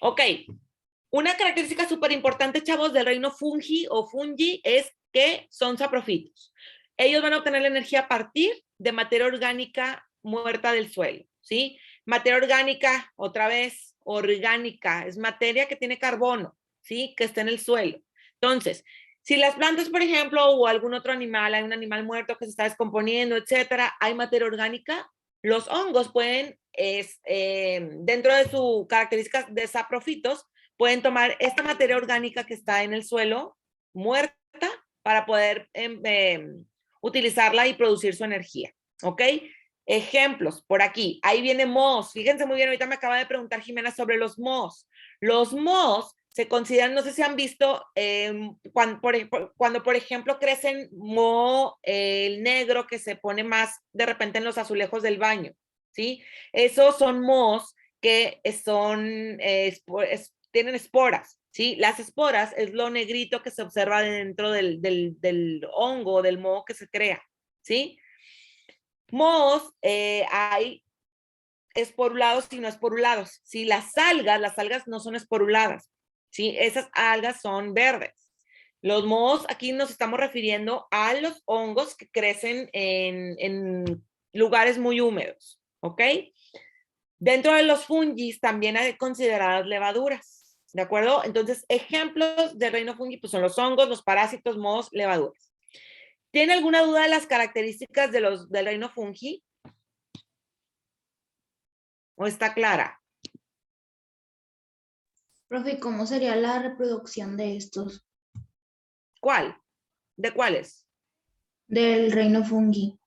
Ok. Una característica súper importante, chavos, del reino fungi o fungi es que son saprofitos. Ellos van a obtener la energía a partir de materia orgánica muerta del suelo, ¿sí? Materia orgánica, otra vez, orgánica, es materia que tiene carbono, ¿sí? Que está en el suelo. Entonces, si las plantas, por ejemplo, o algún otro animal, hay un animal muerto que se está descomponiendo, etcétera, hay materia orgánica, los hongos pueden, dentro de sus características de saprofitos, pueden tomar esta materia orgánica que está en el suelo, muerta, para poder utilizarla y producir su energía, ¿ok? Ejemplos, por aquí, ahí viene mohos. Fíjense muy bien, ahorita me acaba de preguntar Jimena sobre los mohos. Los mohos se consideran, no sé si han visto, cuando por ejemplo crecen moho el negro que se pone más de repente en los azulejos del baño, ¿sí? Esos son mohos que son, tienen esporas, ¿sí? Las esporas es lo negrito que se observa dentro del hongo, del moho que se crea, ¿sí? Mohos hay esporulados y no esporulados. ¿Sí? Las algas no son esporuladas. ¿Sí? Esas algas son verdes. Los mohos, aquí nos estamos refiriendo a los hongos que crecen en lugares muy húmedos. ¿Ok? Dentro de los fungis también hay consideradas levaduras. ¿De acuerdo? Entonces, ejemplos de reino fungi pues son los hongos, los parásitos, mohos, levaduras. ¿Tiene alguna duda de las características del reino fungi? ¿O está clara? Profe, ¿cómo sería la reproducción de estos? ¿Cuál? ¿De cuáles? Del reino fungi.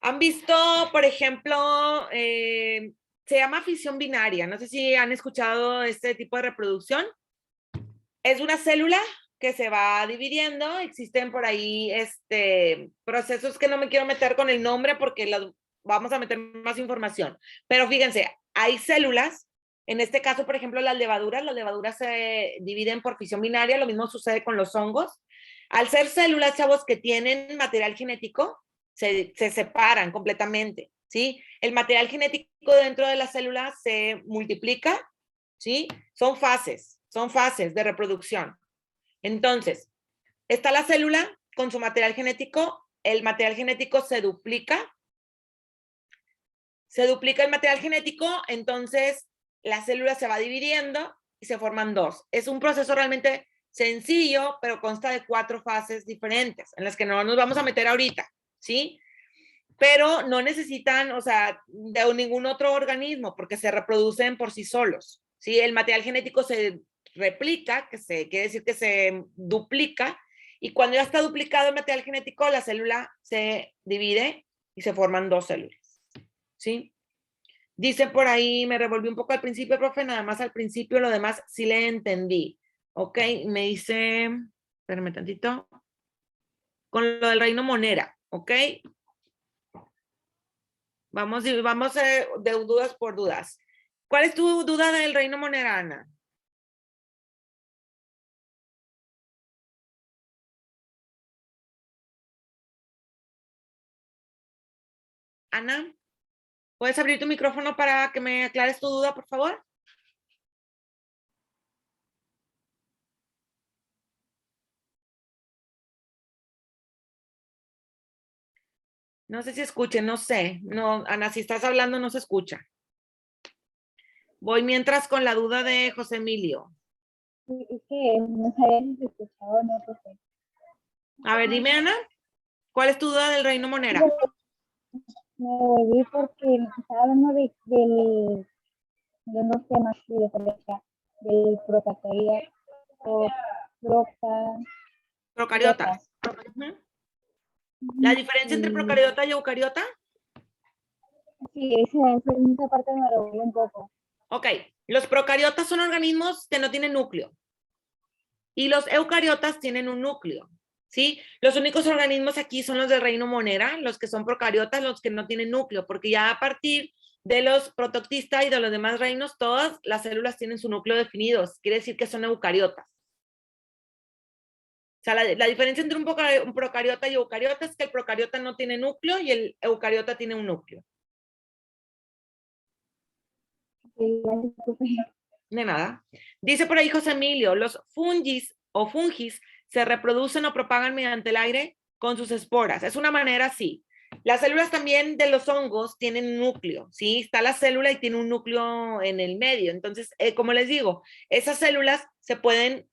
¿Han visto, por ejemplo, se llama fisión binaria? No sé si han escuchado este tipo de reproducción. Es una célula que se va dividiendo. Existen por ahí procesos que no me quiero meter con el nombre porque vamos a meter más información. Pero fíjense, hay células, en este caso, por ejemplo, las levaduras se dividen por fisión binaria, lo mismo sucede con los hongos. Al ser células, chavos, que tienen material genético, se separan completamente, ¿sí? El material genético dentro de la célula se multiplica, ¿sí? Son fases de reproducción. Entonces, está la célula con su material genético, el material genético se duplica el material genético, entonces la célula se va dividiendo y se forman dos. Es un proceso realmente sencillo, pero consta de 4 fases diferentes, en las que no nos vamos a meter ahorita, ¿sí? Pero no necesitan, o sea, de ningún otro organismo, porque se reproducen por sí solos, ¿sí? El material genético se replica, quiere decir que se duplica, y cuando ya está duplicado el material genético, la célula se divide y se forman 2 células, ¿sí? Dice por ahí, me revolví un poco al principio, profe, nada más al principio, lo demás sí le entendí. Ok, me dice, espérame tantito, con lo del reino monera, ok. Vamos de dudas por dudas. ¿Cuál es tu duda del reino monera, Ana? Ana, ¿puedes abrir tu micrófono para que me aclares tu duda, por favor? No sé si escuche, no sé. No, Ana, si estás hablando no se escucha. Voy mientras con la duda de José Emilio. Es que no sabía si se escuchaba o no, profe. A ver, dime, Ana, ¿cuál es tu duda del reino monera? Me volví porque estaba hablando de unos temas de diferencia del protocariotas. Procariotas. Uh-huh. ¿La diferencia entre procariota y eucariota? Sí, esa parte me revolvió un poco. Ok, los procariotas son organismos que no tienen núcleo y los eucariotas tienen un núcleo, ¿sí? Los únicos organismos aquí son los del reino monera, los que son procariotas, los que no tienen núcleo, porque ya a partir de los protoctista y de los demás reinos, todas las células tienen su núcleo definido, quiere decir que son eucariotas. O sea, la diferencia entre un procariota y eucariota es que el procariota no tiene núcleo y el eucariota tiene un núcleo. De nada. Dice por ahí José Emilio, los fungis se reproducen o propagan mediante el aire con sus esporas. Es una manera así. Las células también de los hongos tienen núcleo, ¿sí? Está la célula y tiene un núcleo en el medio. Entonces, como les digo, esas células se pueden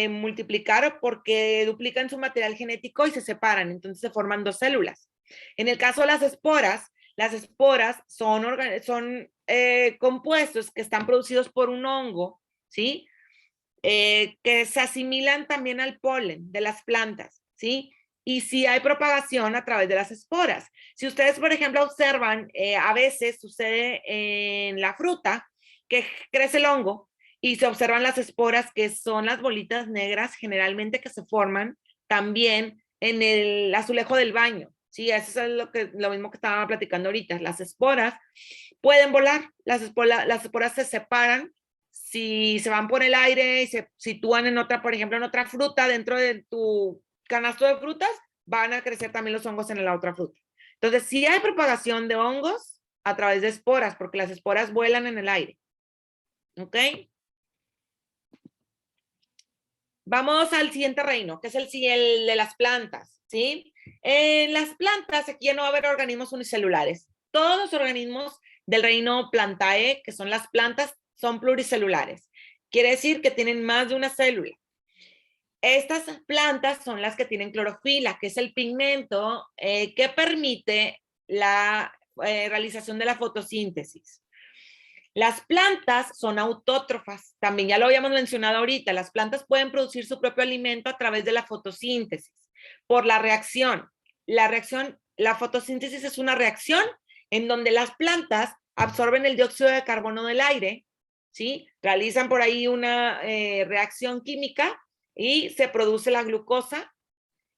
multiplicar porque duplican su material genético y se separan. Entonces se forman 2 células. En el caso de las esporas son compuestos que están producidos por un hongo, ¿sí? Que se asimilan también al polen de las plantas, ¿sí? y sí hay propagación a través de las esporas. Si ustedes, por ejemplo, observan, a veces sucede en la fruta que crece el hongo y se observan las esporas, que son las bolitas negras generalmente que se forman también en el azulejo del baño. Sí, eso es lo mismo que estaba platicando ahorita. Las esporas pueden volar, las esporas se separan si se van por el aire y se sitúan en otra, por ejemplo, en otra fruta dentro de tu canasto de frutas, van a crecer también los hongos en la otra fruta. Entonces, sí hay propagación de hongos a través de esporas, porque las esporas vuelan en el aire. ¿Ok? Vamos al siguiente reino, que es el de las plantas, ¿sí? En las plantas, aquí ya no va a haber organismos unicelulares. Todos los organismos del reino Plantae, que son las plantas, son pluricelulares. Quiere decir que tienen más de una célula. Estas plantas son las que tienen clorofila, que es el pigmento que permite la realización de la fotosíntesis. Las plantas son autótrofas, también ya lo habíamos mencionado ahorita, las plantas pueden producir su propio alimento a través de la fotosíntesis, por la reacción. La fotosíntesis es una reacción en donde las plantas absorben el dióxido de carbono del aire, ¿sí? Realizan por ahí una reacción química y se produce la glucosa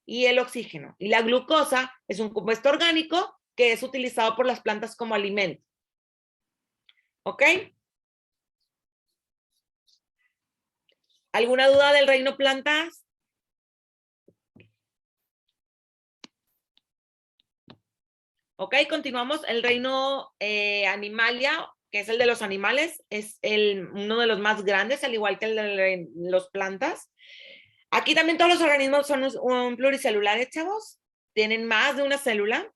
y el oxígeno. Y la glucosa es un compuesto orgánico que es utilizado por las plantas como alimento. ¿Ok? ¿Alguna duda del reino plantas? Ok, continuamos. El reino animalia, que es el de los animales, es uno de los más grandes, al igual que el de los plantas. Aquí también todos los organismos son pluricelulares, chavos. Tienen más de una célula.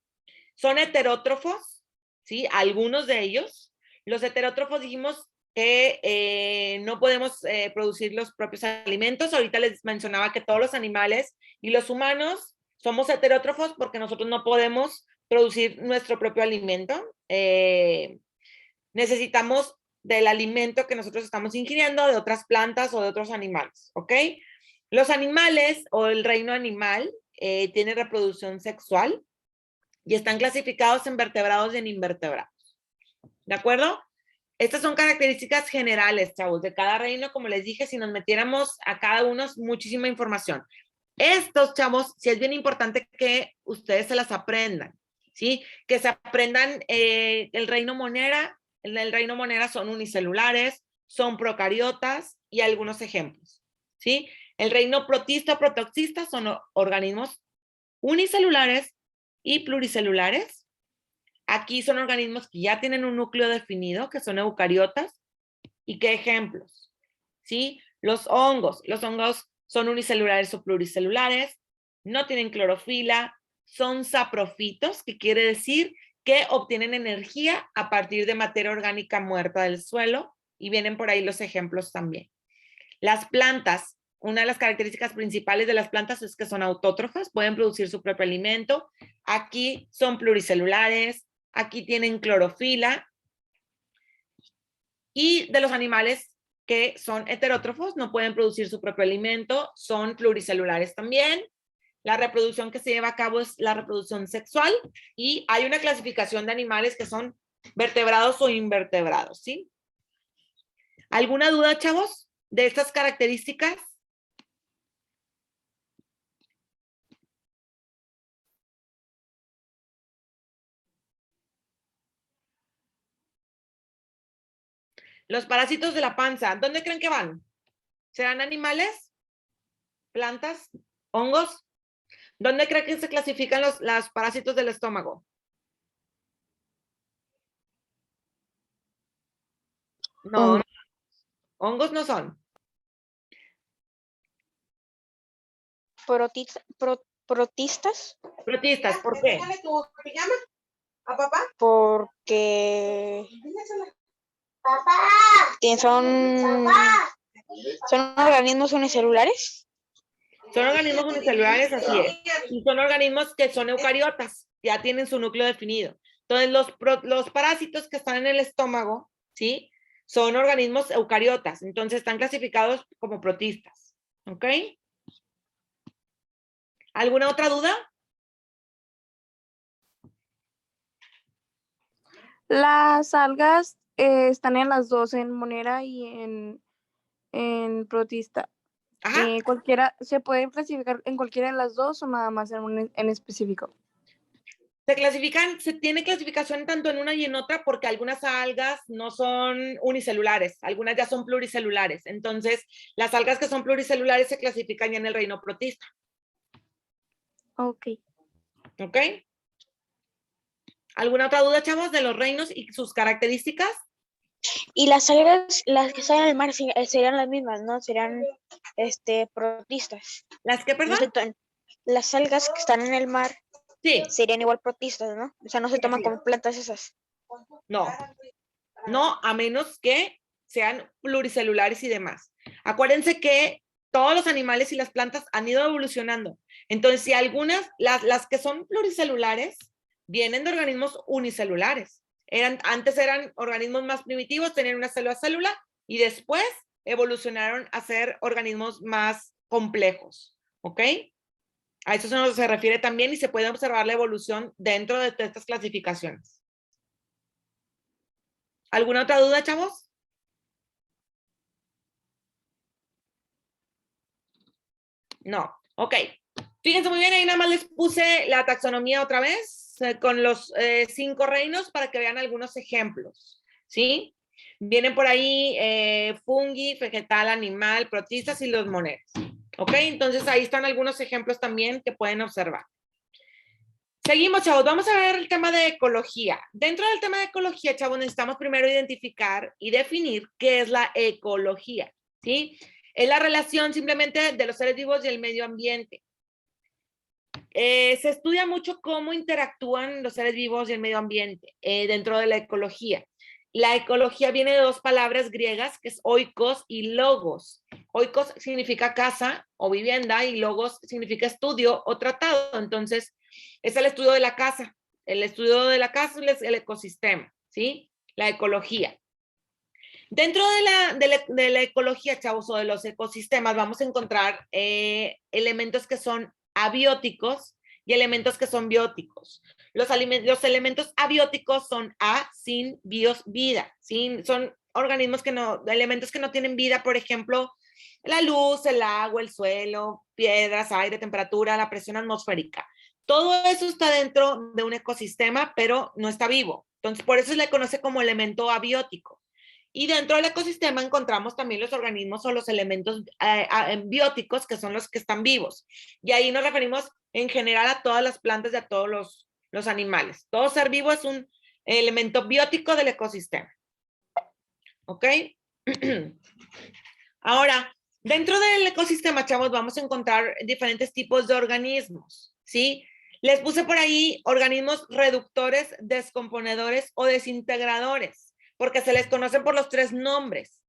Son heterótrofos, ¿sí? Algunos de ellos. Los heterótrofos dijimos que no podemos producir los propios alimentos. Ahorita les mencionaba que todos los animales y los humanos somos heterótrofos porque nosotros no podemos producir nuestro propio alimento. Necesitamos del alimento que nosotros estamos ingiriendo de otras plantas o de otros animales, ¿ok? Los animales o el reino animal tiene reproducción sexual y están clasificados en vertebrados y en invertebrados. ¿De acuerdo? Estas son características generales, chavos, de cada reino. Como les dije, si nos metiéramos a cada uno, es muchísima información. Estos, chavos, sí es bien importante que ustedes se las aprendan, ¿sí? Que se aprendan el reino monera. En el reino monera son unicelulares, son procariotas y algunos ejemplos, ¿sí? El reino protista o protoxista son organismos unicelulares y pluricelulares. Aquí son organismos que ya tienen un núcleo definido, que son eucariotas. ¿Y qué ejemplos? ¿Sí? Los hongos son unicelulares o pluricelulares, no tienen clorofila, son saprofitos, que quiere decir que obtienen energía a partir de materia orgánica muerta del suelo, y vienen por ahí los ejemplos también. Las plantas, una de las características principales de las plantas es que son autótrofas, pueden producir su propio alimento. Aquí son pluricelulares, aquí tienen clorofila. Y de los animales que son heterótrofos, no pueden producir su propio alimento, son pluricelulares también. La reproducción que se lleva a cabo es la reproducción sexual, y hay una clasificación de animales que son vertebrados o invertebrados, ¿sí? ¿Alguna duda, chavos, de estas características? Los parásitos de la panza, ¿dónde creen que van? ¿Serán animales? ¿Plantas? ¿Hongos? ¿Dónde creen que se clasifican los parásitos del estómago? No, hongos no son. Protistas, Protistas, ¿por qué? ¿A papá? porque son organismos unicelulares. Son organismos unicelulares, así es. Y son organismos que son eucariotas, ya tienen su núcleo definido. Entonces, los parásitos que están en el estómago, ¿sí? Son organismos eucariotas, entonces están clasificados como protistas, ¿ok? ¿Alguna otra duda? Las algas están en las dos, en monera y en protista. Ajá. Cualquiera, ¿se pueden clasificar en cualquiera de las dos o nada más en un en específico? Se tiene clasificación tanto en una y en otra porque algunas algas no son unicelulares, algunas ya son pluricelulares. Entonces, las algas que son pluricelulares se clasifican ya en el reino protista. Ok. ¿Ok? ¿Alguna otra duda, chavos, de los reinos y sus características? Y las algas, las que están en el mar, serían las mismas, ¿no? Serían, protistas. ¿Las que, No perdón? se las algas que están en el mar Sí. serían igual protistas, ¿no? O sea, no se toman Así es. como plantas esas. No. No, a menos que sean pluricelulares y demás. Acuérdense que todos los animales y las plantas han ido evolucionando. Entonces, si algunas, las que son pluricelulares, vienen de organismos unicelulares. Antes eran organismos más primitivos, tenían una célula y después evolucionaron a ser organismos más complejos. ¿Ok? A eso se refiere también y se puede observar la evolución dentro de estas clasificaciones. ¿Alguna otra duda, chavos? No. Ok. Fíjense muy bien, ahí nada más les puse la taxonomía otra vez con los 5 reinos para que vean algunos ejemplos. ¿Sí? Vienen por ahí fungi, vegetal, animal, protistas y los moneros. ¿Ok? Entonces ahí están algunos ejemplos también que pueden observar. Seguimos, chavos. Vamos a ver el tema de ecología. Dentro del tema de ecología, chavos, necesitamos primero identificar y definir qué es la ecología. ¿Sí? Es la relación simplemente de los seres vivos y el medio ambiente. Se estudia mucho cómo interactúan los seres vivos y el medio ambiente dentro de la ecología. La ecología viene de 2 palabras griegas, que es oikos y logos. Oikos significa casa o vivienda y logos significa estudio o tratado. Entonces, es el estudio de la casa. El estudio de la casa es el ecosistema, ¿sí? La ecología. Dentro de la ecología, chavos, o de los ecosistemas, vamos a encontrar elementos que son abióticos y elementos que son bióticos. Los elementos abióticos son sin, bios, vida. Son organismos elementos que no tienen vida, por ejemplo, la luz, el agua, el suelo, piedras, aire, temperatura, la presión atmosférica. Todo eso está dentro de un ecosistema, pero no está vivo. Entonces, por eso se le conoce como elemento abiótico. Y dentro del ecosistema encontramos también los organismos o los elementos bióticos, que son los que están vivos. Y ahí nos referimos en general a todas las plantas y a todos los animales. Todo ser vivo es un elemento biótico del ecosistema. ¿Ok? Ahora, dentro del ecosistema, chavos, vamos a encontrar diferentes tipos de organismos, ¿sí? Les puse por ahí organismos reductores, descomponedores o desintegradores, porque se les conocen por los 3 nombres.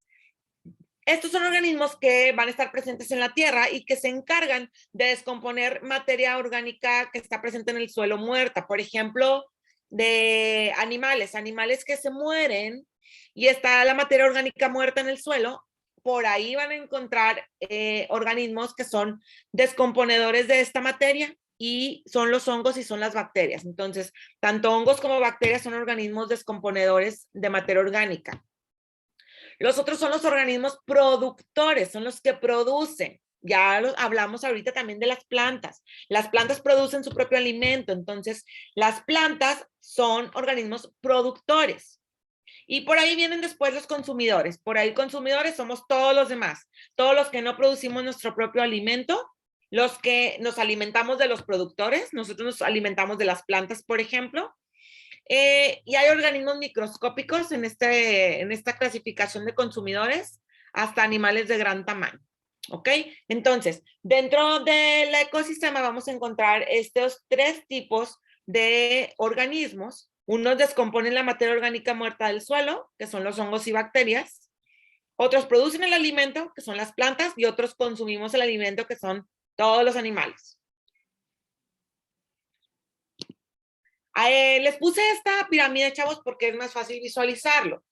Estos son organismos que van a estar presentes en la tierra y que se encargan de descomponer materia orgánica que está presente en el suelo muerta. Por ejemplo, de animales que se mueren y está la materia orgánica muerta en el suelo. Por ahí van a encontrar organismos que son descomponedores de esta materia y son los hongos y son las bacterias. Entonces, tanto hongos como bacterias son organismos descomponedores de materia orgánica. Los otros son los organismos productores, son los que producen. Ya hablamos ahorita también de las plantas. Las plantas producen su propio alimento, entonces las plantas son organismos productores. Y por ahí vienen después los consumidores. Por ahí consumidores somos todos los demás, todos los que no producimos nuestro propio alimento, los que nos alimentamos de los productores, nosotros nos alimentamos de las plantas, por ejemplo. Y hay organismos microscópicos en esta clasificación de consumidores, hasta animales de gran tamaño. ¿Ok? Entonces, dentro del ecosistema vamos a encontrar estos 3 tipos de organismos. Unos descomponen la materia orgánica muerta del suelo, que son los hongos y bacterias. Otros producen el alimento, que son las plantas, y otros consumimos el alimento, que son todos los animales. Les puse esta pirámide, chavos, porque es más fácil visualizarlo.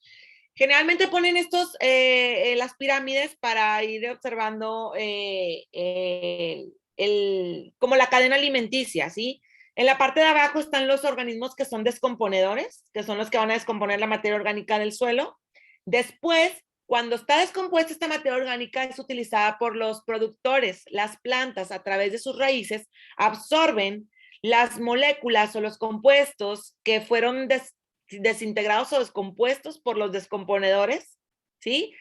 Generalmente ponen las pirámides para ir observando como la cadena alimenticia, ¿sí? En la parte de abajo están los organismos que son descomponedores, que son los que van a descomponer la materia orgánica del suelo. Después, cuando está descompuesta esta materia orgánica, es utilizada por los productores. Las plantas, a través de sus raíces, absorben las moléculas o los compuestos que fueron desintegrados o descompuestos por los descomponedores, ¿sí?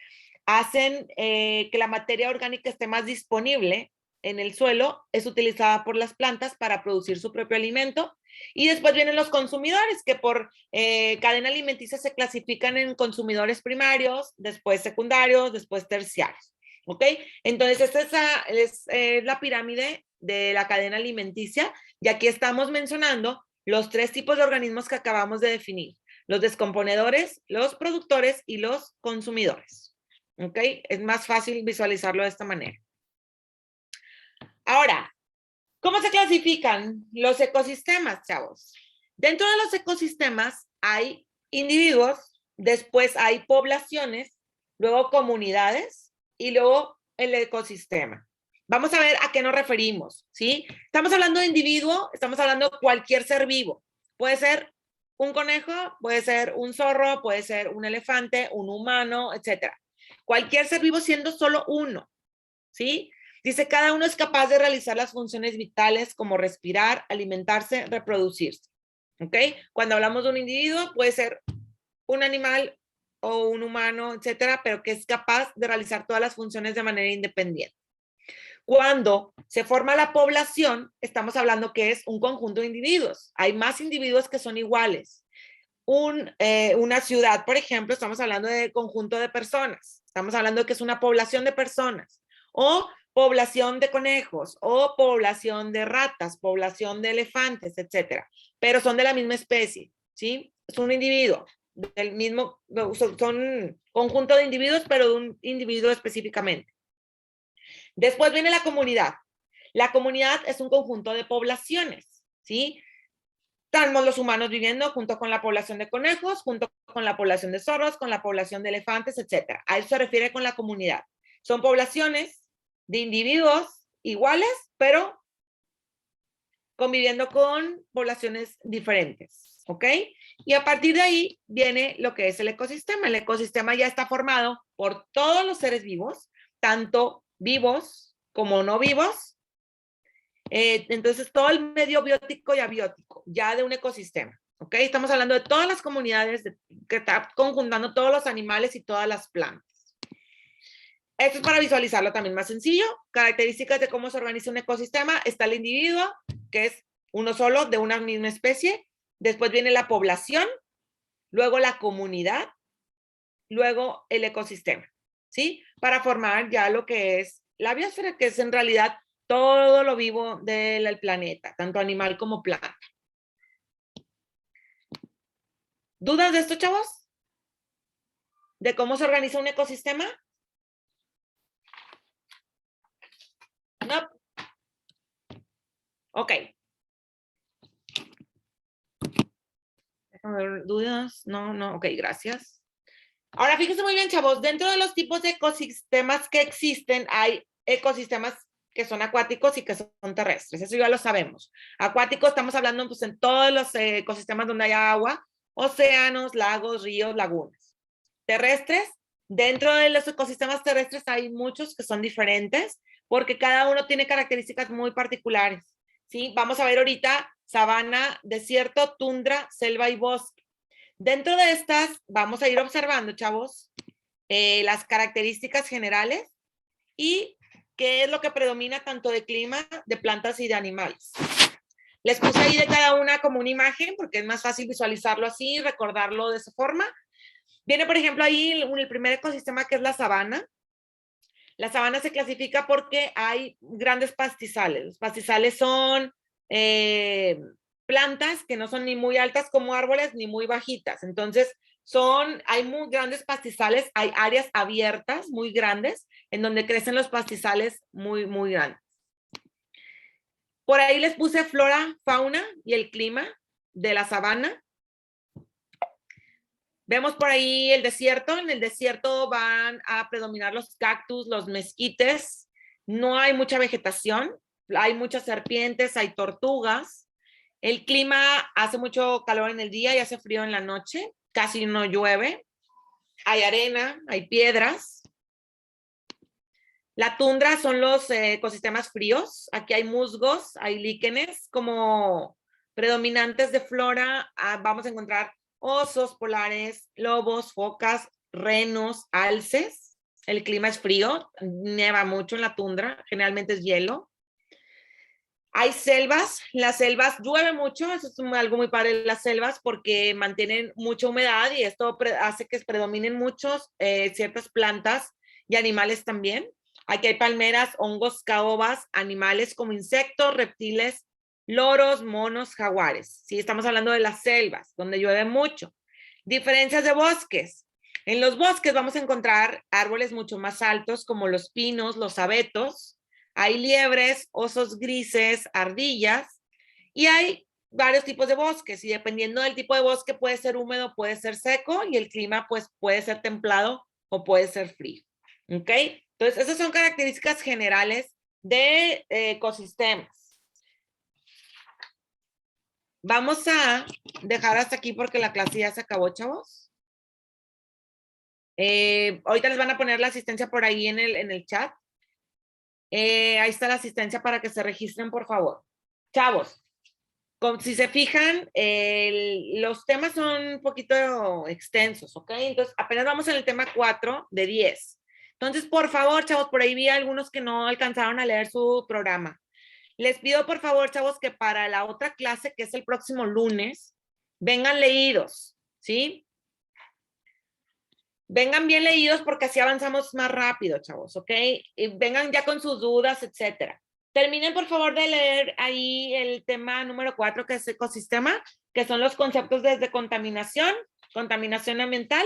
Hacen que la materia orgánica esté más disponible en el suelo, es utilizada por las plantas para producir su propio alimento. Y después vienen los consumidores, que por cadena alimenticia se clasifican en consumidores primarios, después secundarios, después terciarios. ¿Ok? Entonces, esta es la pirámide de la cadena alimenticia, y aquí estamos mencionando los 3 tipos de organismos que acabamos de definir: los descomponedores, los productores y los consumidores. ¿Ok? Es más fácil visualizarlo de esta manera. Ahora, ¿cómo se clasifican los ecosistemas, chavos? Dentro de los ecosistemas hay individuos, después hay poblaciones, luego comunidades y luego el ecosistema. Vamos a ver a qué nos referimos, ¿sí? Estamos hablando de individuo, estamos hablando de cualquier ser vivo. Puede ser un conejo, puede ser un zorro, puede ser un elefante, un humano, etc. Cualquier ser vivo siendo solo uno, ¿sí? Dice, cada uno es capaz de realizar las funciones vitales como respirar, alimentarse, reproducirse. ¿Ok? Cuando hablamos de un individuo, puede ser un animal o un humano, etcétera, pero que es capaz de realizar todas las funciones de manera independiente. Cuando se forma la población, estamos hablando que es un conjunto de individuos. Hay más individuos que son iguales. Una ciudad, por ejemplo, estamos hablando de conjunto de personas. Estamos hablando de que es una población de personas. O población de conejos, o población de ratas, población de elefantes, etcétera. Pero son de la misma especie, ¿sí? Es un individuo del mismo, son conjunto de individuos, pero de un individuo específicamente. Después viene la comunidad. La comunidad es un conjunto de poblaciones, ¿sí? Estamos los humanos viviendo junto con la población de conejos, junto con la población de zorros, con la población de elefantes, etcétera. A eso se refiere con la comunidad. Son poblaciones de individuos iguales, pero conviviendo con poblaciones diferentes, ¿ok? Y a partir de ahí viene lo que es el ecosistema. El ecosistema ya está formado por todos los seres vivos, tanto vivos como no vivos. Entonces, todo el medio biótico y abiótico, ya de un ecosistema, ¿ok? Estamos hablando de todas las comunidades que están conjuntando todos los animales y todas las plantas. Esto es para visualizarlo también más sencillo. Características de cómo se organiza un ecosistema. Está el individuo, que es uno solo de una misma especie. Después viene la población, luego la comunidad, luego el ecosistema, ¿sí? Para formar ya lo que es la biosfera, que es en realidad todo lo vivo del planeta, tanto animal como planta. ¿Dudas de esto, chavos? ¿De cómo se organiza un ecosistema? No. Ok. ¿Dudas? No, ok, gracias. Ahora, fíjense muy bien, chavos, dentro de los tipos de ecosistemas que existen, hay ecosistemas que son acuáticos y que son terrestres. Eso ya lo sabemos. Acuáticos, estamos hablando pues, en todos los ecosistemas donde hay agua, océanos, lagos, ríos, lagunas. Terrestres, dentro de los ecosistemas terrestres hay muchos que son diferentes porque cada uno tiene características muy particulares. ¿Sí? Vamos a ver ahorita sabana, desierto, tundra, selva y bosque. Dentro de estas vamos a ir observando, chavos, las características generales y qué es lo que predomina tanto de clima, de plantas y de animales. Les puse ahí de cada una como una imagen porque es más fácil visualizarlo así, recordarlo de esa forma. Viene, por ejemplo, ahí el primer ecosistema que es la sabana. La sabana se clasifica porque hay grandes pastizales. Los pastizales son plantas que no son ni muy altas como árboles ni muy bajitas. Entonces, hay muy grandes pastizales, hay áreas abiertas muy grandes en donde crecen los pastizales muy, muy grandes. Por ahí les puse flora, fauna y el clima de la sabana. Vemos por ahí el desierto. En el desierto van a predominar los cactus, los mezquites. No hay mucha vegetación. hay muchas serpientes, hay tortugas. El clima hace mucho calor en el día y hace frío en la noche. Casi no llueve. Hay arena, hay piedras. La tundra son los ecosistemas fríos. Aquí hay musgos, hay líquenes como predominantes de flora. Vamos a encontrar osos polares, lobos, focas, renos, alces. El clima es frío, nieva mucho en la tundra, generalmente es hielo. Hay selvas, las selvas llueve mucho, eso es algo muy padre de las selvas porque mantienen mucha humedad y esto hace que predominen muchos ciertas plantas y animales también. Aquí hay palmeras, hongos, caobas, animales como insectos, reptiles, loros, monos, jaguares. Sí, estamos hablando de las selvas, donde llueve mucho. Diferencias de bosques. En los bosques vamos a encontrar árboles mucho más altos como los pinos, los abetos. Hay liebres, osos grises, ardillas y hay varios tipos de bosques y dependiendo del tipo de bosque puede ser húmedo, puede ser seco y el clima pues puede ser templado o puede ser frío. ¿Ok? Entonces esas son características generales de ecosistemas. Vamos a dejar hasta aquí porque la clase ya se acabó, chavos. Ahorita les van a poner la asistencia por ahí en el chat. Ahí está la asistencia para que se registren, por favor. Chavos, si se fijan, los temas son un poquito extensos, ¿ok? Entonces, apenas vamos en el tema 4 de 10. Entonces, por favor, chavos, por ahí vi algunos que no alcanzaron a leer su programa. Les pido, por favor, chavos, que para la otra clase, que es el próximo lunes, vengan leídos, ¿sí? Vengan bien leídos porque así avanzamos más rápido, chavos, ¿ok? Y vengan ya con sus dudas, etcétera. Terminen, por favor, de leer ahí el tema número 4, que es ecosistema, que son los conceptos desde contaminación, contaminación ambiental.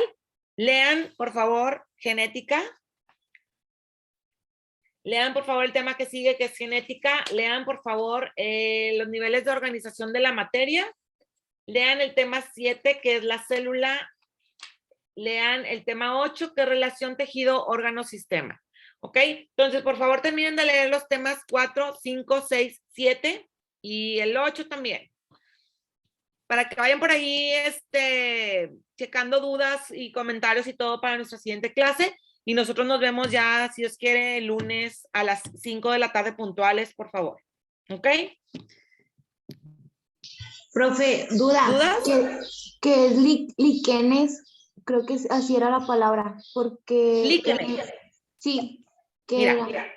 Lean, por favor, genética. Lean, por favor, el tema que sigue, que es genética. Lean, por favor, los niveles de organización de la materia. Lean el tema 7, que es la célula. Lean el tema 8, que es relación tejido, órgano, sistema. ¿Ok? Entonces, por favor, terminen de leer los temas 4, 5, 6, 7 y el 8 también. Para que vayan por ahí checando dudas y comentarios y todo para nuestra siguiente clase. Y nosotros nos vemos ya, si Dios quiere, el lunes a las 5 de la tarde puntuales, por favor. ¿Ok? Profe, duda. ¿Dudas? ¿Qué es líquenes? Creo que así era la palabra, porque... Líquenes. Sí. ¿Qué Mira, era?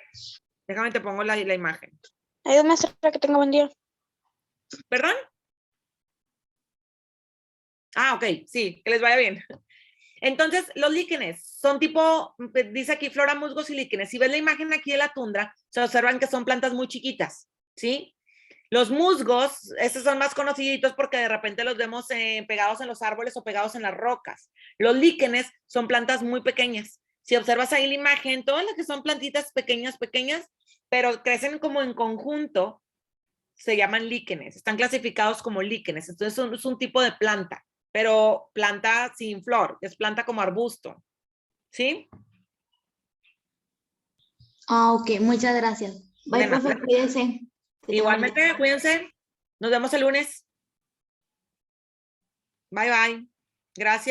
déjame te pongo la imagen. Ayúdame, maestra, que tenga buen día. ¿Perdón? Ah, ok, sí, que les vaya bien. Entonces, los líquenes son tipo, dice aquí flora, musgos y líquenes. Si ves la imagen aquí de la tundra, se observan que son plantas muy chiquitas, ¿sí? Los musgos, estos son más conocidos porque de repente los vemos pegados en los árboles o pegados en las rocas. Los líquenes son plantas muy pequeñas. Si observas ahí la imagen, todas las que son plantitas pequeñas, pero crecen como en conjunto, se llaman líquenes. Están clasificados como líquenes. Entonces es un tipo de planta, pero planta sin flor, es planta como arbusto. ¿Sí? Ah, ok, muchas gracias. Bye, Bueno, profe, cuídense. igualmente, cuídense. Nos vemos el lunes. Bye, bye. Gracias.